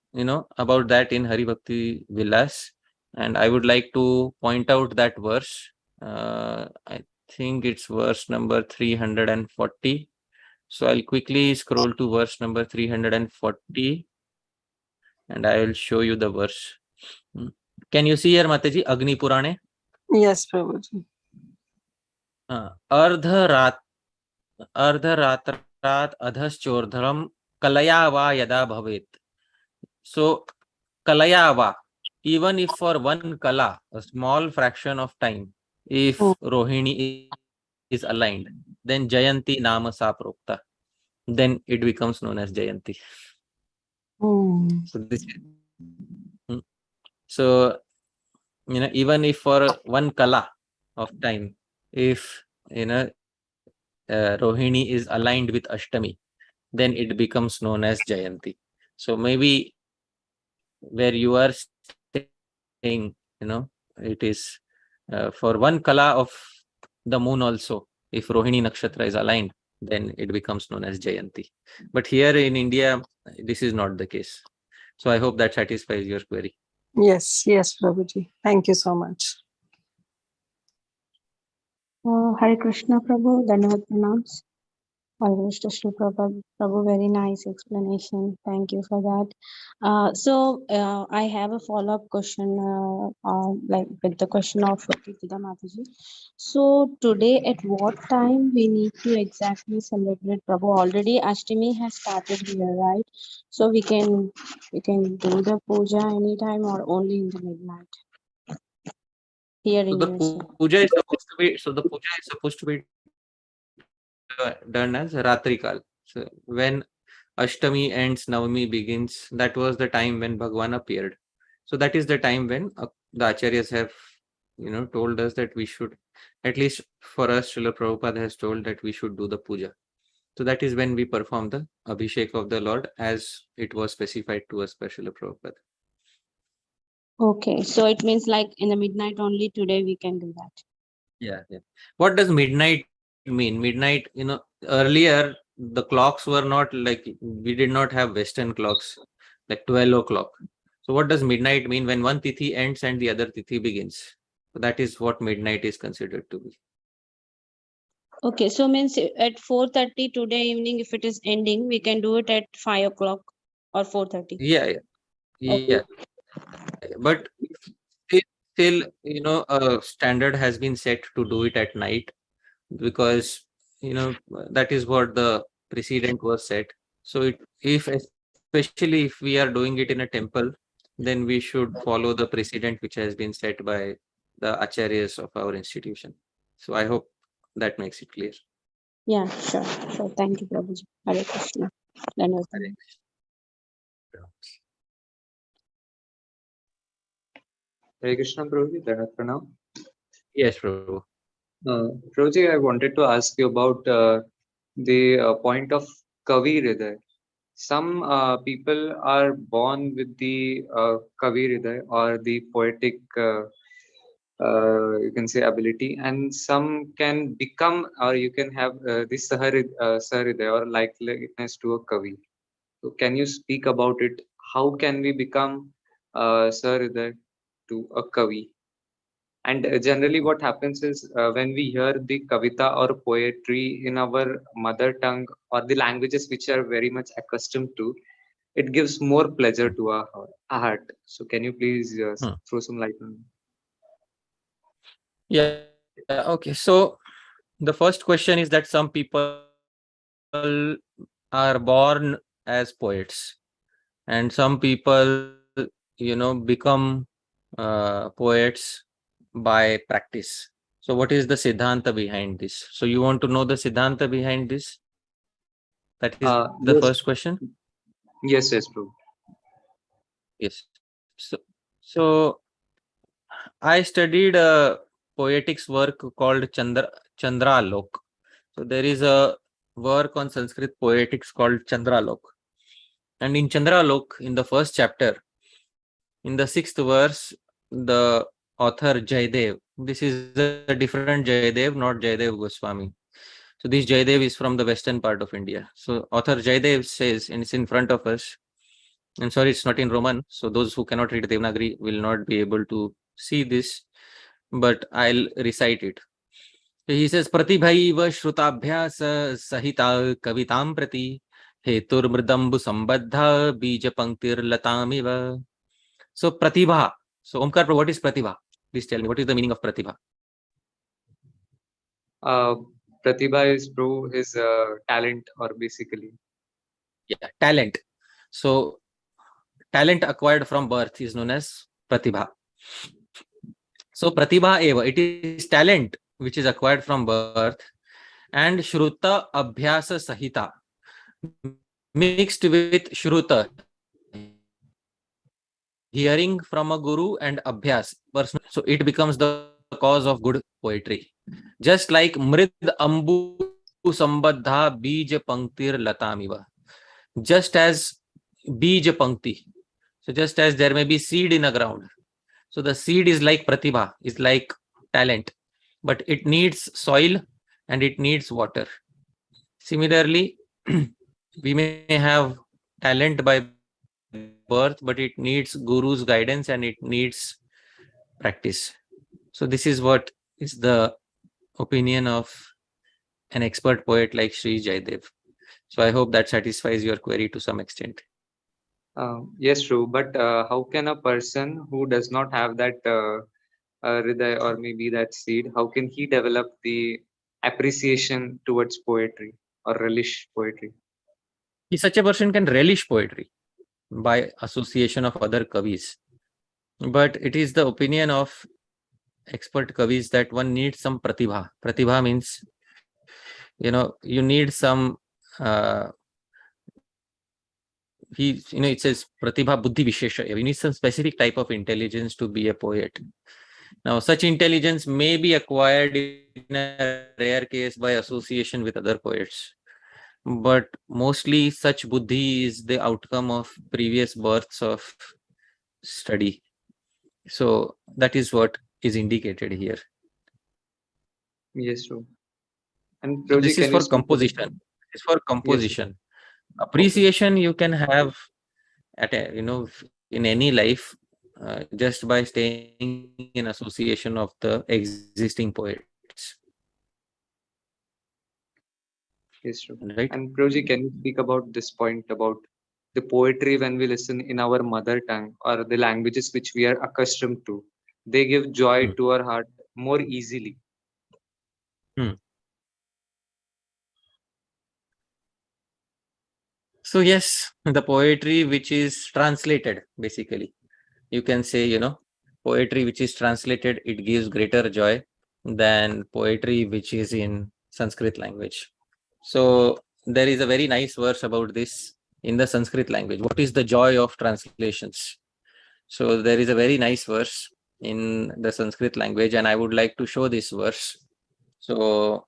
[SPEAKER 10] about that in Hari Bhakti Vilas. And I would like to point out that verse. I think it's verse number 340. So I'll quickly scroll to verse number 340. And I will show you the verse. Can you see here, Mataji, Agni Purane?
[SPEAKER 4] Yes, Prabhuji.
[SPEAKER 10] Ardharatrat adhaschordharam kalayava yada bhavet. So, kalayava, even if for one kala, a small fraction of time, if Rohini is aligned, then Jayanti nama saprokta. Then it becomes known as Jayanti. So this is, so even if for one kala of time, if Rohini is aligned with Ashtami, then it becomes known as Jayanti. So maybe where you are saying, it is for one kala of the moon also, if Rohini Nakshatra is aligned, then it becomes known as Jayanti. But here in India, this is not the case. So I hope that satisfies your query.
[SPEAKER 4] Yes, Prabhuji. Thank you so much.
[SPEAKER 14] Hare Krishna Prabhu, Dhanavad Pranams. Always to Shri Prabhu, very nice explanation. Thank you for that. So I have a follow-up question, like with the question of Kirtida Mataji. So today, at what time we need to exactly celebrate Prabhu? Already Ashtami has started here, right? So we can do the puja anytime or only in the midnight here in USA.
[SPEAKER 10] Puja is supposed to be done as Ratrikal. So when Ashtami ends, Navami begins, that was the time when Bhagwan appeared. So that is the time when the Acharyas have, told us that we should, at least for us, Srila Prabhupada has told that we should do the puja. So that is when we perform the Abhishek of the Lord as it was specified to us by Srila Prabhupada.
[SPEAKER 14] Okay, so it means like in the midnight only today we can do that.
[SPEAKER 10] Yeah. What does midnight mean? Midnight, earlier the clocks were not like, we did not have Western clocks like 12 o'clock. So what does midnight mean? When one tithi ends and the other tithi begins. So that is what midnight is considered to be.
[SPEAKER 14] Okay, so means at 4:30 today evening, if it is ending, we can do it at 5 o'clock or 4:30.
[SPEAKER 10] Yeah.
[SPEAKER 14] Okay.
[SPEAKER 10] But still, a standard has been set to do it at night because, that is what the precedent was set. So if especially if we are doing it in a temple, then we should follow the precedent which has been set by the acharyas of our institution. So I hope that makes it clear.
[SPEAKER 14] Yeah, sure. Thank you, Prabhuji. Hare Krishna. Dandavat.
[SPEAKER 10] Hare Krishna.
[SPEAKER 15] Hare Krishna, Prabhuji. Dandavat Pranam.
[SPEAKER 10] Yes, Prabhu.
[SPEAKER 15] Prabhuji, I wanted to ask you about the point of Kavi Hriday. Some people are born with the Kavi Hriday or the poetic, you can say, ability, and some can become, or you can have the Sahriday or likeness to a Kavi. So, can you speak about it? How can we become Sahriday to a Kavi? And generally, what happens is when we hear the kavita or poetry in our mother tongue or the languages which are very much accustomed to, it gives more pleasure to our heart. So, can you please throw some light on?
[SPEAKER 10] Yeah. Okay. So the first question is that some people are born as poets, and some people, become poets by practice. So what is the siddhanta behind this? So you want to know the siddhanta behind this? That is the
[SPEAKER 15] Yes.
[SPEAKER 10] first question?
[SPEAKER 15] Yes, bro.
[SPEAKER 10] Yes. So I studied a poetics work called Chandralok. So there is a work on Sanskrit poetics called Chandralok. And in Chandralok, in the first chapter, in the 6th verse, the author Jaydev, this is a different Jaydev, not Jaydev Goswami. So this Jaydev is from the western part of India. So author Jaydev says, and it's in front of us, and sorry, it's not in Roman, so those who cannot read Devanagari will not be able to see this, but I'll recite it. He says, Pratibhaiva Shrutabhyasa Sahita Kavitam Prati Hetur Mridambu Sambadha Bija Panktir Latamiva. So Pratibha. So Omkar, what is Pratibha? Please tell me, what is the meaning of Pratibha?
[SPEAKER 15] Pratibha is his talent, or basically.
[SPEAKER 10] Yeah, talent. So talent acquired from birth is known as Pratibha. So Pratibha eva, it is talent which is acquired from birth, and Shruta Abhyasa Sahita, mixed with Shruta, hearing from a guru, and Abhyas, personal. So it becomes the cause of good poetry. Just like Mrid Ambu Sambadha Bija Panktir Latamiva. Just as Bija Pankti. So just as there may be seed in a ground. So the seed is like Pratibha, is like talent, but it needs soil and it needs water. Similarly, we may have talent by birth, but it needs guru's guidance and it needs practice. So this is what is the opinion of an expert poet like Sri Jaydev. So I hope that satisfies your query to some extent.
[SPEAKER 15] Yes, true. But how can a person who does not have that hriday or maybe that seed, how can he develop the appreciation towards poetry or relish poetry?
[SPEAKER 10] Such a person can relish poetry by association of other kavis. But it is the opinion of expert kavis that one needs some pratibha. Pratibha means, you need some, it says pratibha buddhi vishesha. You need some specific type of intelligence to be a poet. Now, such intelligence may be acquired in a rare case by association with other poets. But mostly such buddhi is the outcome of previous births of study. So that is what is indicated here.
[SPEAKER 15] Yes, true. And
[SPEAKER 10] So this is for composition. It's for composition. Yes. Appreciation you can have at in any life just by staying in association of the existing poets.
[SPEAKER 15] Yes, true.
[SPEAKER 10] Right.
[SPEAKER 15] And Prabhuji, can you speak about this point about the poetry when we listen in our mother tongue or the languages which we are accustomed to? They give joy to our heart more easily.
[SPEAKER 10] So yes, the poetry which is translated basically. you can say, poetry which is translated, it gives greater joy than poetry which is in Sanskrit language. So there is a very nice verse about this in the Sanskrit language. What is the joy of translations? So there is a very nice verse in the Sanskrit language, and I would like to show this verse. So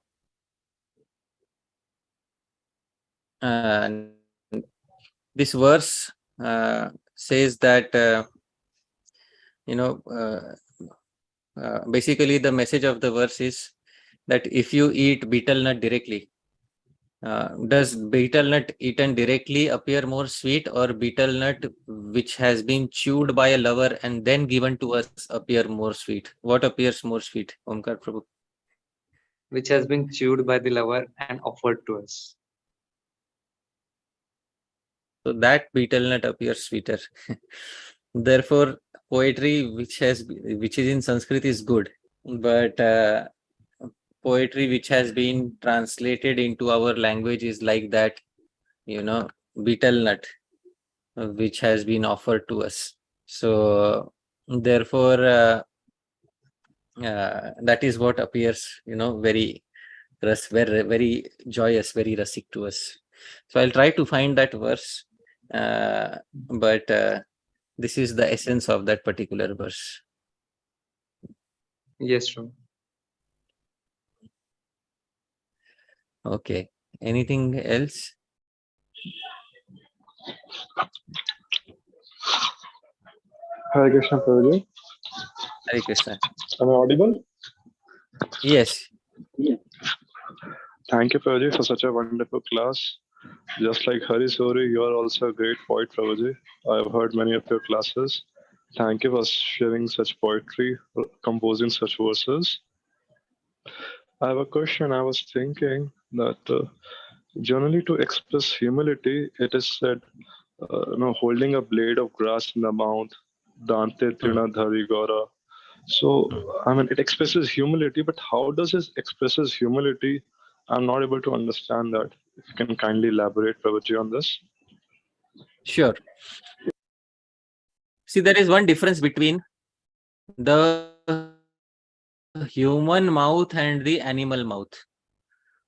[SPEAKER 10] this verse says that basically the message of the verse is that if you eat betel nut directly, does betel nut eaten directly appear more sweet, or betel nut which has been chewed by a lover and then given to us appear more sweet? What appears more sweet, Omkar Prabhu?
[SPEAKER 15] Which has been chewed by the lover and offered to us.
[SPEAKER 10] So that betel nut appears sweeter. Therefore, poetry which is in Sanskrit is good, but poetry which has been translated into our language is like that, betel nut which has been offered to us. So therefore, that is what appears, very very joyous, very rasik to us. So I'll try to find that verse, but this is the essence of that particular verse.
[SPEAKER 15] Yes, true.
[SPEAKER 10] Okay. Anything else?
[SPEAKER 16] Hare Krishna, Prabhuji.
[SPEAKER 10] Hare Krishna.
[SPEAKER 16] Am I audible?
[SPEAKER 10] Yes.
[SPEAKER 16] Thank you, Prabhuji, for such a wonderful class. Just like Hari Sori, you are also a great poet, Prabhuji. I have heard many of your classes. Thank you for sharing such poetry, composing such verses. I have a question. I was thinking that generally to express humility, it is said, holding a blade of grass in the mouth, Dante Trina Dhari Gora. So, I mean, it expresses humility, but how does it expresses humility? I'm not able to understand that. If you can kindly elaborate, Prabhuji, on this.
[SPEAKER 10] Sure. See, there is one difference between the human mouth and the animal mouth.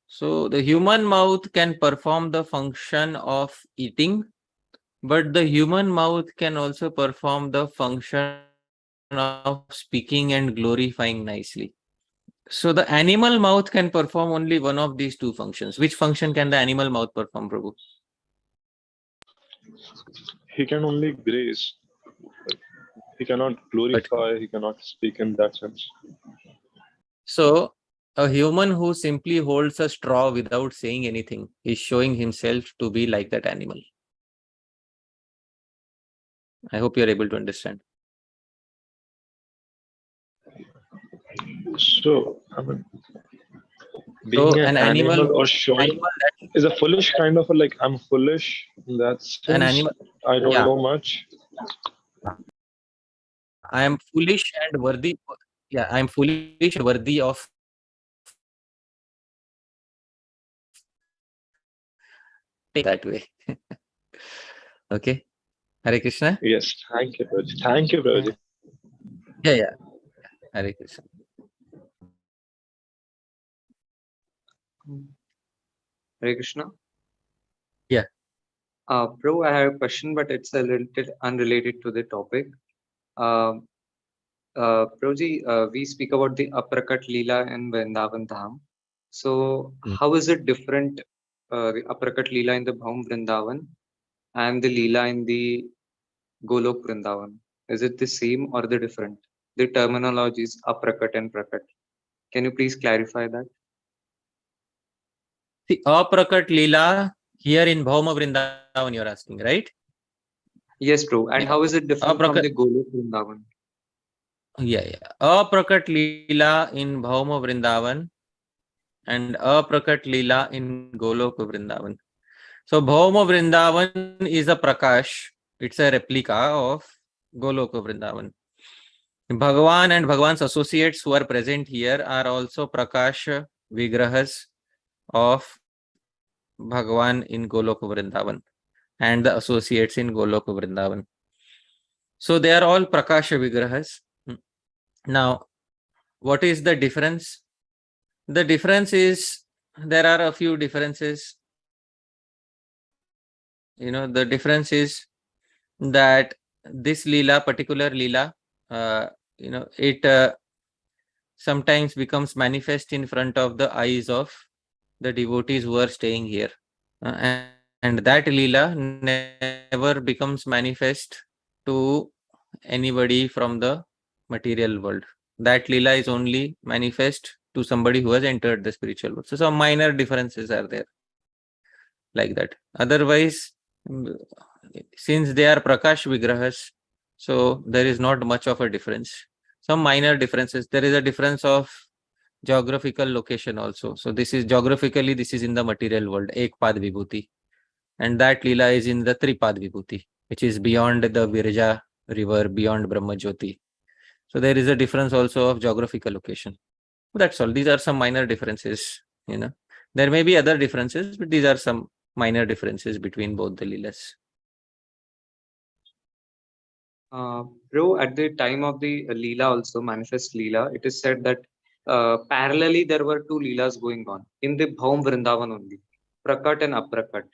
[SPEAKER 10] So the human mouth can perform the function of eating, but the human mouth can also perform the function of speaking and glorifying nicely. So the animal mouth can perform only one of these two functions. Which function can the animal mouth perform, Prabhu?
[SPEAKER 16] He can only grace. He cannot glorify, he cannot speak in that sense.
[SPEAKER 10] So a human who simply holds a straw without saying anything is showing himself to be like that animal. I hope you are able to understand.
[SPEAKER 16] So, I mean, being an animal or showing is a foolish kind of like I'm foolish in that sense.
[SPEAKER 10] An animal,
[SPEAKER 16] I don't know much.
[SPEAKER 10] I am foolish and worthy. Yeah, I am foolish and worthy of take that way. Okay. Hare Krishna.
[SPEAKER 16] Yes, thank you, Prabhuji. Thank you, Prabhuji.
[SPEAKER 10] Yeah. Hare Krishna.
[SPEAKER 15] Hare Krishna.
[SPEAKER 10] Yeah.
[SPEAKER 15] Bro, I have a question, but it's a little bit unrelated to the topic. Prabhuji, we speak about the Aprakat Leela in Vrindavan Dham. So how is it different, the Aprakat Leela in the Bhaum Vrindavan and the Leela in the Golok Vrindavan? Is it the same or the different? The terminology is Aprakat and Prakat. Can you please clarify that?
[SPEAKER 10] See, Aprakat Leela here in Bhauma Vrindavan, you're asking, right?
[SPEAKER 15] Yes, bro. And how is it different from the Golok Vrindavan?
[SPEAKER 10] Yeah. Aprakat Leela in Bhauma Vrindavan and Aprakat Leela in Golok Vrindavan. So Bhauma Vrindavan is a Prakash. It's a replica of Golok Vrindavan. Bhagavan and Bhagavan's associates who are present here are also Prakash Vigrahas of Bhagavan in Golok Vrindavan and the associates in Golok Vrindavan. So they are all Prakasha Vigrahas. Now, what is the difference? The difference is, there are a few differences. The difference is that this Leela, particular Leela, it sometimes becomes manifest in front of the eyes of the devotees who are staying here. And that Leela never becomes manifest to anybody from the material world. That Leela is only manifest to somebody who has entered the spiritual world. So some minor differences are there like that. Otherwise, since they are Prakash Vigrahas, so there is not much of a difference. Some minor differences. There is a difference of geographical location also. So this is geographically, this is in the material world, Ekpad Vibhuti. And that Leela is in the Tripad Vibhuti, which is beyond the Virja river, beyond Brahma Jyoti. So there is a difference also of geographical location. That's all. These are some minor differences. There may be other differences, but these are some minor differences between both the Leelas.
[SPEAKER 15] Bro, at the time of the Leela also, manifest Leela, it is said that parallelly there were two Leelas going on in the Bhaum Vrindavan only, Prakat and Aprakat.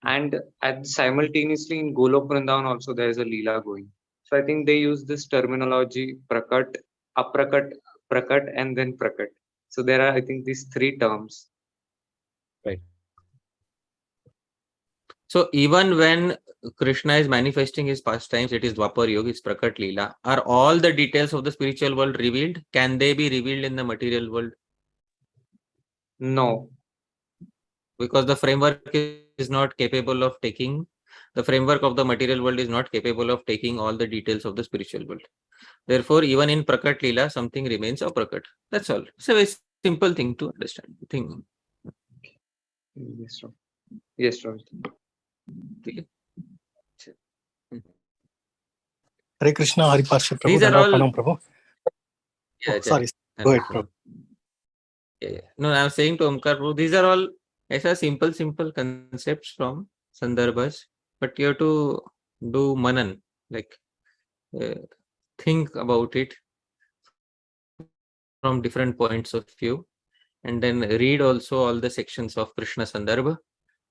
[SPEAKER 15] And simultaneously in Golok Vrindavan also there is a Leela going. So I think they use this terminology Prakat, Aprakat, Prakat, and then Prakat. So there are, I think, these three terms.
[SPEAKER 10] Right. So even when Krishna is manifesting his pastimes, it is Dwapar Yuga, it's Prakat Leela. Are all the details of the spiritual world revealed? Can they be revealed in the material world?
[SPEAKER 15] No.
[SPEAKER 10] Because the framework is not capable of taking, the framework of the material world is not capable of taking all the details of the spiritual world. Therefore, even in Prakat Leela, something remains Aprakat. That's all. It's a very simple thing to understand.
[SPEAKER 15] Yes, sir. Yes, sir.
[SPEAKER 17] Hare Krishna, Hariparshad, Prabhu.
[SPEAKER 10] These are all.
[SPEAKER 17] Prabhu.
[SPEAKER 10] Yeah,
[SPEAKER 17] sorry. Go ahead, Prabhu.
[SPEAKER 10] Yeah. No, I'm saying to Omkar Prabhu, these are all simple concepts from Sandarbhas, but you have to do manan, like think about it from different points of view, and then read also all the sections of Krishna Sandarbha,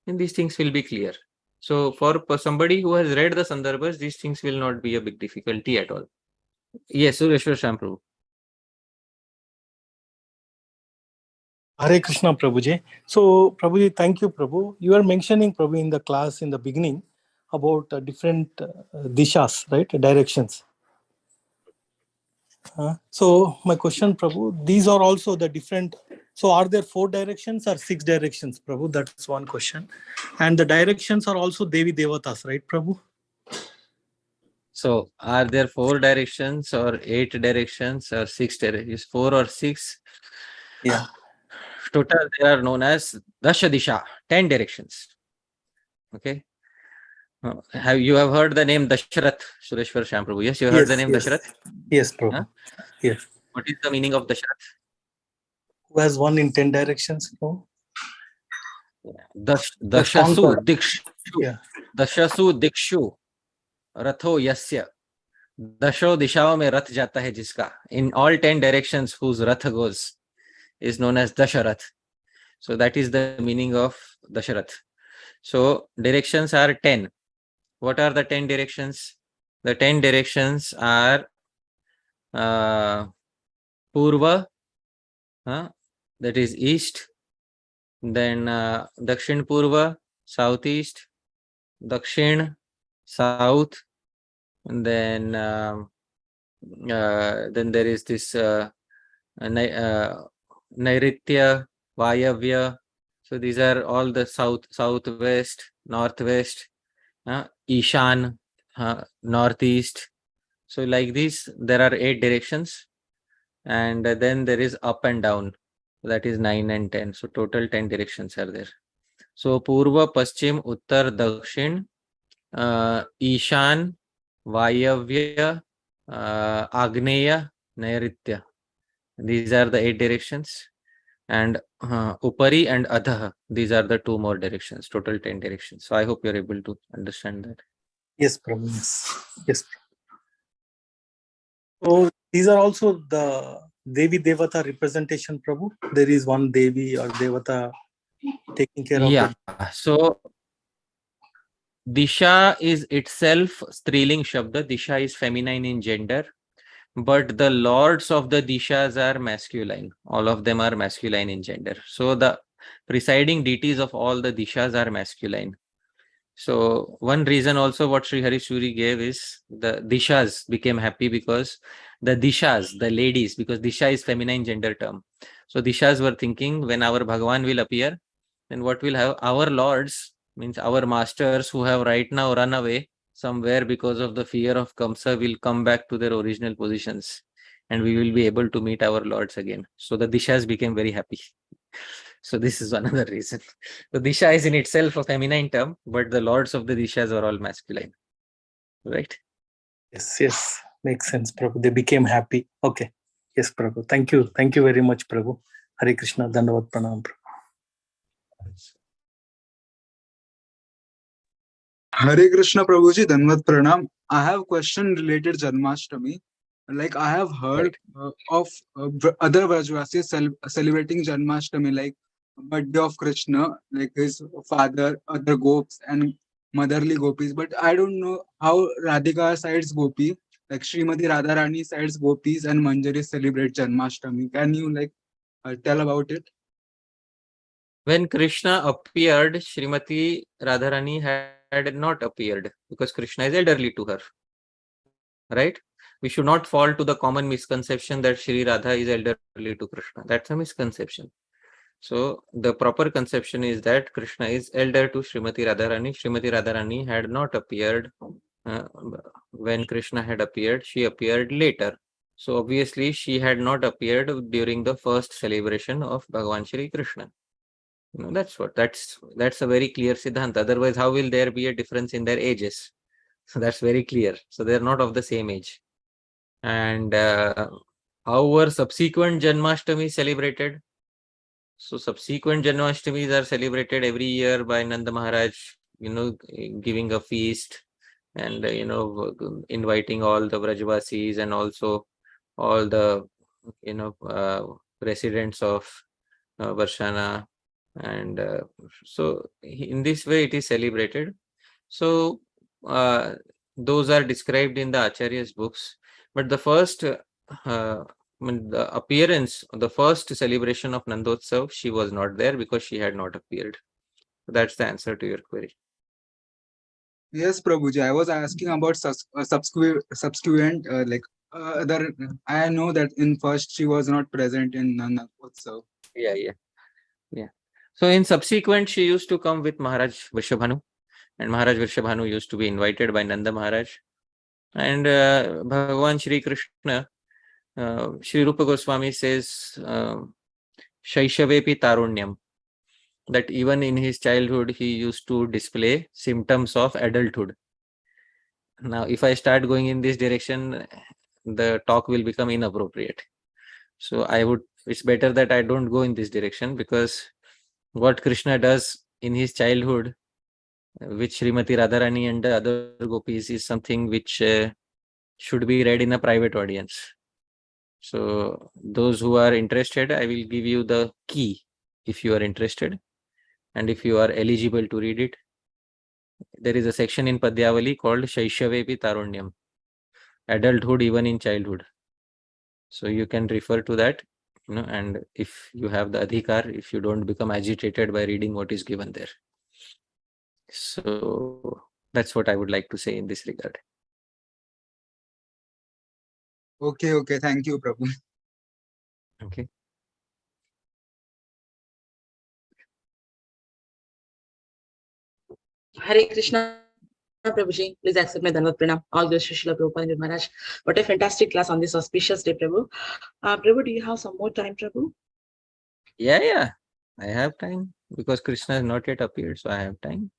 [SPEAKER 10] and these things will be clear. So for somebody who has read the Sandarbhas, these things will not be a big difficulty at all. Yes, Sureshwar Prabhu.
[SPEAKER 17] Hare Krishna, Prabhuji. So, Prabhuji, thank you, Prabhu. You are mentioning, Prabhu, in the class in the beginning about different dishas, right? Directions. So, my question, Prabhu, these are also the different. So, are there 4 directions or 6 directions, Prabhu? That's one question. And the directions are also Devi Devatas, right, Prabhu?
[SPEAKER 10] So, are there 4 directions or 8 directions or 6 directions? 4 or 6?
[SPEAKER 17] Yeah.
[SPEAKER 10] Total, they are known as Dasha Disha, 10 directions. Okay. Have you heard the name Dasharath, Sureshwar Prabhu? Yes, you heard the name Dasharath?
[SPEAKER 17] Yes, Prabhu. Huh? Yes.
[SPEAKER 10] What is the meaning of Dasharath?
[SPEAKER 17] Who has won in 10 directions? No?
[SPEAKER 10] Dashasu Dikshu. Yeah. Dashasu Dikshu. Ratho Yasya. Dasho Dishao mein Rath jata hai jiska. In all 10 directions whose Rath goes is known as Dasharath. So that is the meaning of Dasharath. So directions are 10. What are the 10 directions? The 10 directions are Purva, that is east, then Dakshin Purva, southeast, Dakshin, south, and then there is this Nairitya, Vayavya. So these are all the southwest, northwest, Ishan, northeast. So like this, there are 8 directions, and then there is up and down. That is 9 and 10. So total 10 directions are there. So Purva, Paschim, Uttar, Dakshin, Ishan, Vayavya, Agneya, Nairitya. These are the 8 directions. And Upari and Adha, these are the 2 more directions. Total 10 directions. So I hope you're able to understand that.
[SPEAKER 17] Yes, Prabhu. Yes. So these are also the Devi Devata representation, Prabhu. There is one Devi or Devata taking care of
[SPEAKER 10] Yeah.
[SPEAKER 17] the...
[SPEAKER 10] So Disha is itself Striling Shabda. Disha is feminine in gender, but the lords of the Dishas are masculine. All of them are masculine in gender. So the presiding deities of all the Dishas are masculine. So one reason also what Sri Harishuri gave is the Dishas became happy because the Dishas, the ladies, because Disha is feminine gender term. So Dishas were thinking when our Bhagavan will appear, then what will have our lords, means our masters who have right now run away somewhere because of the fear of Kamsa, will come back to their original positions and we will be able to meet our lords again. So the Dishas became very happy. So this is another reason. The Disha is in itself a feminine term, but the lords of the Dishas are all masculine. Right?
[SPEAKER 17] Yes, yes. Makes sense, Prabhu. They became happy. Okay. Yes, Prabhu. Thank you. Thank you very much, Prabhu. Hare Krishna. Dandavat Pranam, Prabhu.
[SPEAKER 18] Hare Krishna Prabhuji, Danvat Pranam. I have a question related Janmashtami. Like I have heard of other Vrajvasis celebrating Janmashtami, like birthday of Krishna, like his father, other gopis and motherly gopis. But I don't know how Radhika sides gopi, like Srimati Radharani sides gopis and Manjari celebrate Janmashtami. Can you like tell about it?
[SPEAKER 10] When Krishna appeared, Srimati Radharani had not appeared because Krishna is elderly to her. Right? We should not fall to the common misconception that Sri Radha is elderly to Krishna. That's a misconception. So the proper conception is that Krishna is elder to Srimati Radharani. Srimati Radharani had not appeared when Krishna had appeared. She appeared later. So obviously she had not appeared during the first celebration of Bhagavan Shri Krishna. You know, that's a very clear Siddhanta. Otherwise, how will there be a difference in their ages? So that's very clear. So they're not of the same age. And how were subsequent Janmashtami celebrated? So subsequent Janmashtamis are celebrated every year by Nanda Maharaj, you know, giving a feast and, you know, inviting all the Vrajvasis and also all the, you know, residents of Varshana. And so in this way it is celebrated. So those are described in the Acharya's books. But the first the appearance, the first celebration of Nandotsav, she was not there because she had not appeared. That's the answer to your query.
[SPEAKER 18] Yes, Prabhuji. I was asking about subsequent like other. I know that in first she was not present in Nandotsav.
[SPEAKER 10] Yeah. So in subsequent, she used to come with Maharaj Vrishabhanu, and Maharaj Vrishabhanu used to be invited by Nanda Maharaj. And Bhagavan Shri Krishna, Shri Rupa Goswami says, Shaishavepi Tarunyam, that even in his childhood, he used to display symptoms of adulthood. Now, if I start going in this direction, the talk will become inappropriate. So it's better that I don't go in this direction, because what Krishna does in his childhood with Srimati Radharani and the other gopis is something which should be read in a private audience. So those who are interested, I will give you the key if you are interested and if you are eligible to read it. There is a section in Padyavali called Shaishavepi Tarunyam, adulthood even in childhood. So you can refer to that, you know, and if you have the adhikar, if you don't become agitated by reading what is given there. So that's what I would like to say in this regard.
[SPEAKER 18] Okay. Thank you, Prabhu.
[SPEAKER 10] Okay.
[SPEAKER 2] Hare Krishna, Prabhuji. Please accept my Dandavat Pranam. All glories to Srila Prabhupada and Maharaj. What a fantastic class on this auspicious day, Prabhu. Prabhu, do you have some more time, Prabhu?
[SPEAKER 10] Yeah. I have time because Krishna has not yet appeared, so I have time.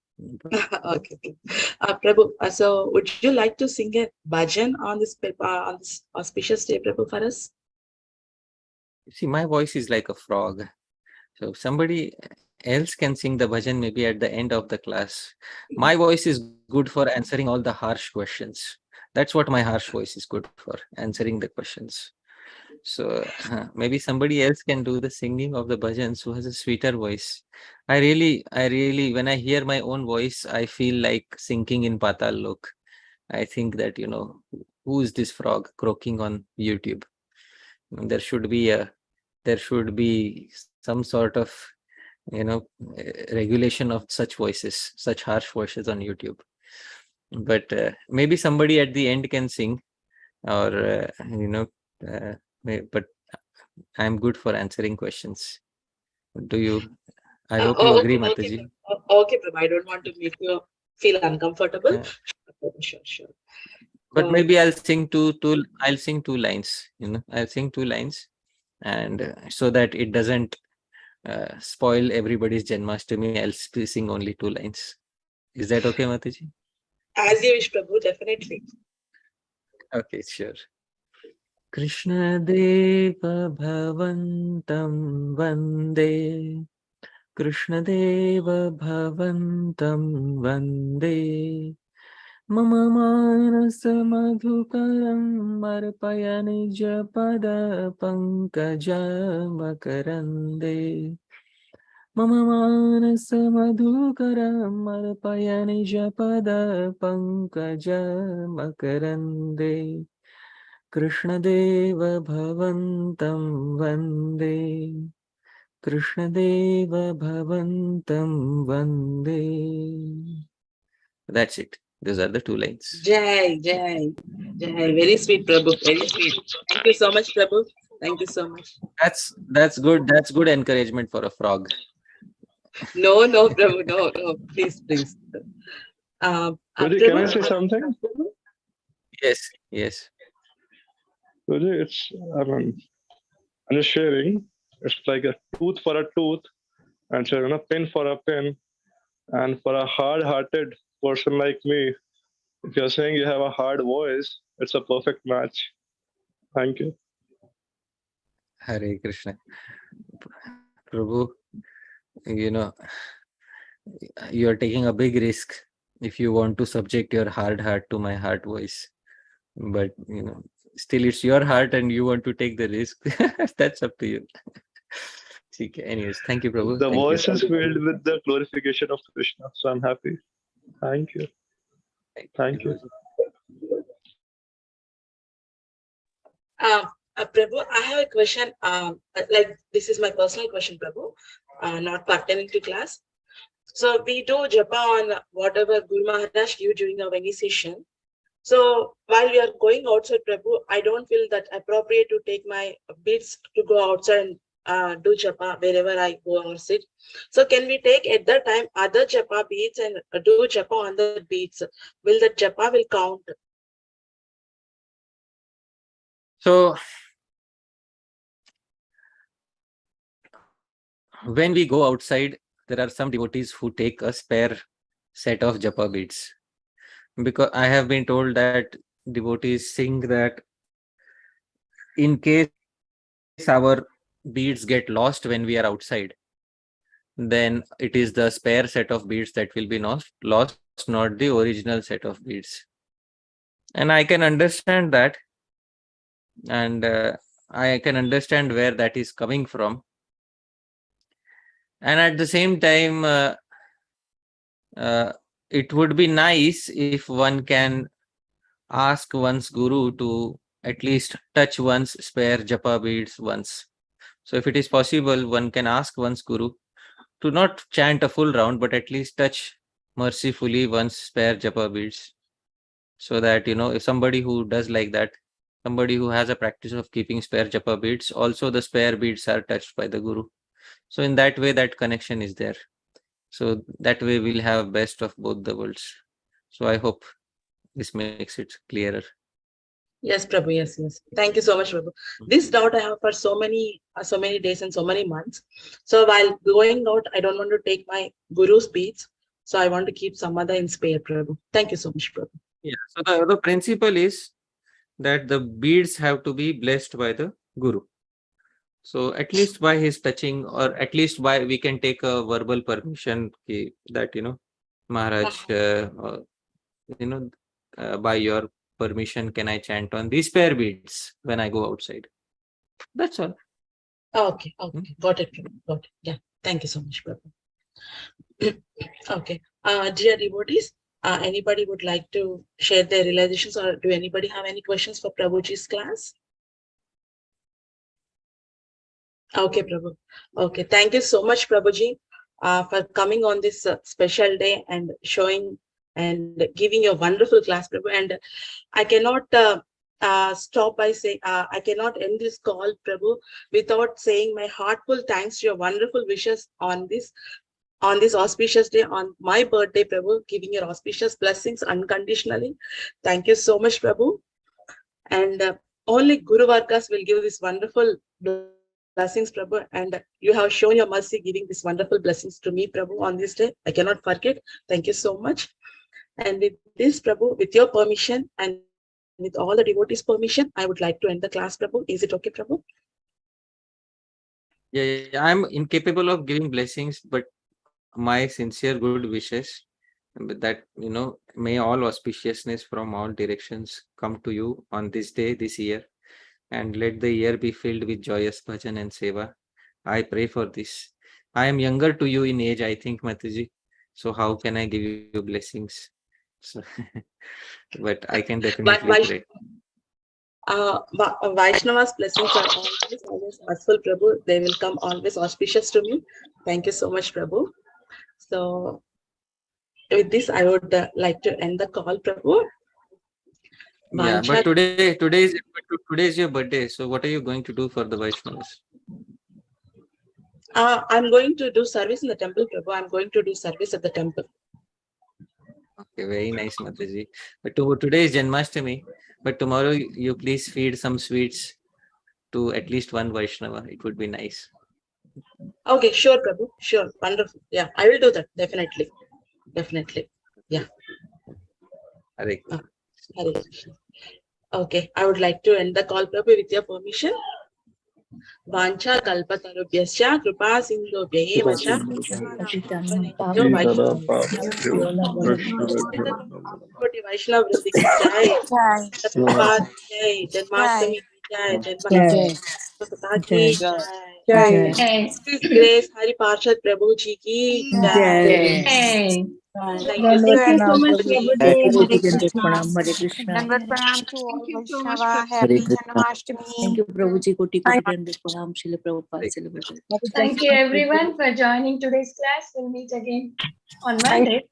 [SPEAKER 2] Okay. Prabhu, so would you like to sing a bhajan on this auspicious day, Prabhu, for us?
[SPEAKER 10] See, my voice is like a frog. So if somebody else can sing the bhajan maybe at the end of the class. My voice is good for answering all the harsh questions. That's what my harsh voice is good for, answering the questions. So maybe somebody else can do the singing of the bhajans who has a sweeter voice. I really, when I hear my own voice, I feel like sinking in Patal Lok. I think that, who is this frog croaking on YouTube? There should be some sort of, regulation of such voices, such harsh voices on YouTube. But maybe somebody at the end can sing, or but I'm good for answering questions. Do you? I hope you agree, Mataji.
[SPEAKER 2] Okay, Prabhu. I don't want to make you feel uncomfortable. Sure.
[SPEAKER 10] But maybe I'll sing I'll sing two lines. I'll sing two lines, and so that it doesn't spoil everybody's Janmashtami, I'll sing only two lines. Is that okay, Mataji?
[SPEAKER 2] As you wish, Prabhu. Definitely.
[SPEAKER 10] Okay, sure. Krishna Deva Bhavantam Vande, Krishna Deva Bhavantam Vande, Mama Manasa Madhukaram Marpaya Nija Pada Pankaja Makarande, Mama Manasa Madhukaram Marpaya Nija Pada Pankaja Makarande, Krishna Deva Bhavantam Vande, Krishna Deva Bhavantam Vande. That's it. Those are the two lines.
[SPEAKER 2] Jai. Very sweet, Prabhu. Very sweet. Thank you so much, Prabhu. Thank you so much.
[SPEAKER 10] That's good. That's good encouragement for a frog.
[SPEAKER 2] No, Prabhu. No. Please.
[SPEAKER 16] Can I say something?
[SPEAKER 10] Yes.
[SPEAKER 16] I'm just sharing. It's like a tooth for a tooth, and so a pin for a pin. And for a hard-hearted person like me, if you're saying you have a hard voice, it's a perfect match. Thank you.
[SPEAKER 10] Hare Krishna. Prabhu, you are taking a big risk if you want to subject your hard heart to my hard voice. But, still it's your heart and you want to take the risk. That's up to you. Okay. Anyways, thank you, Prabhu.
[SPEAKER 16] The voice is filled with the glorification of Krishna, so I'm happy. Thank you. Thank you.
[SPEAKER 2] Prabhu, I have a question. This is my personal question, Prabhu, not pertaining to class. So we do japa on whatever Guru Maharaj give during our initiation. So while we are going outside, Prabhu, I don't feel that appropriate to take my beads to go outside and do japa wherever I go or sit. So can we take at that time other japa beads and do japa on the beads? Will the japa will count?
[SPEAKER 10] So when we go outside, there are some devotees who take a spare set of japa beads. Because I have been told that devotees sing that in case our beads get lost when we are outside, then it is the spare set of beads that will be lost, not the original set of beads. And I can understand that, and I can understand where that is coming from. And at the same time, it would be nice if one can ask one's guru to at least touch one's spare japa beads once. So if it is possible, one can ask one's guru to not chant a full round, but at least touch mercifully one's spare japa beads. So that, if somebody who does like that, somebody who has a practice of keeping spare japa beads, also the spare beads are touched by the guru. So in that way, that connection is there. So that way we'll have best of both the worlds. So I hope this makes it clearer.
[SPEAKER 2] Yes, Prabhu. Yes. Thank you so much, Prabhu. This doubt I have for so many days and so many months. So while going out, I don't want to take my guru's beads. So I want to keep some other in spare, Prabhu. Thank you so much, Prabhu.
[SPEAKER 10] Yeah. So the principle is that the beads have to be blessed by the guru. So at least by his touching, or at least by we can take a verbal permission that Maharaj, by your permission can I chant on these pair beads when I go outside. That's all.
[SPEAKER 2] Okay, okay, got it, Prabhu. Got it. Yeah, thank you so much, Prabhu. Okay, dear devotees, anybody would like to share their realizations, or do anybody have any questions for Prabhuji's class? Okay, Prabhu. Okay, thank you so much, Prabhuji, for coming on this special day and showing and giving a wonderful class, Prabhu. And I cannot stop by saying, I cannot end this call, Prabhu, without saying my heartfelt thanks to your wonderful wishes on this auspicious day, on my birthday, Prabhu, giving your auspicious blessings unconditionally. Thank you so much, Prabhu. And only Guru Vargas will give this wonderful blessings, Prabhu. And you have shown your mercy giving these wonderful blessings to me, Prabhu, on this day. I cannot forget. Thank you so much. And with this, Prabhu, with your permission and with all the devotees' permission, I would like to end the class, Prabhu. Is it okay, Prabhu?
[SPEAKER 10] Yeah, I'm incapable of giving blessings, but my sincere good wishes that, may all auspiciousness from all directions come to you on this day, this year, and let the year be filled with joyous bhajan and seva. I pray for this. I am younger to you in age, I think, Mataji. So how can I give you blessings? So, but I can definitely pray.
[SPEAKER 2] Vaishnava's blessings are always merciful, Prabhu. They will come always auspicious to me. Thank you so much, Prabhu. So with this, I would like to end the call, Prabhu.
[SPEAKER 10] Yeah, but today is your birthday. So what are you going to do for the Vaishnavas?
[SPEAKER 2] I'm going to do service in the temple, Prabhu. I'm going to do service at the temple.
[SPEAKER 10] Okay, very nice, Mataji. But today is Janmashtami. But tomorrow you please feed some sweets to at least one Vaishnava. It would be nice.
[SPEAKER 2] Okay, sure, Prabhu. Sure, wonderful. Yeah, I will do that. Definitely. Yeah.
[SPEAKER 10] Hare
[SPEAKER 2] Krishna. Okay, I would like to end the call, Prabhu, with your permission. Vancha kalpatarubhyascha kripa sindhubhya cha Vaishnava Vrindi ki jai, Prabhupada jai, Janmashtami jai, Janmashtami jai, His Grace Hariparshad Prabhu ji ki jai. Thank you so much,
[SPEAKER 1] Prabhuji. Dandavat pranam to all Vaishnava. Happy Janmashtami.
[SPEAKER 5] Thank you, Prabhuji. Koti dandavat pranam, Srila Prabhupada.
[SPEAKER 19] Thank you everyone for joining today's class. We'll meet again on Monday.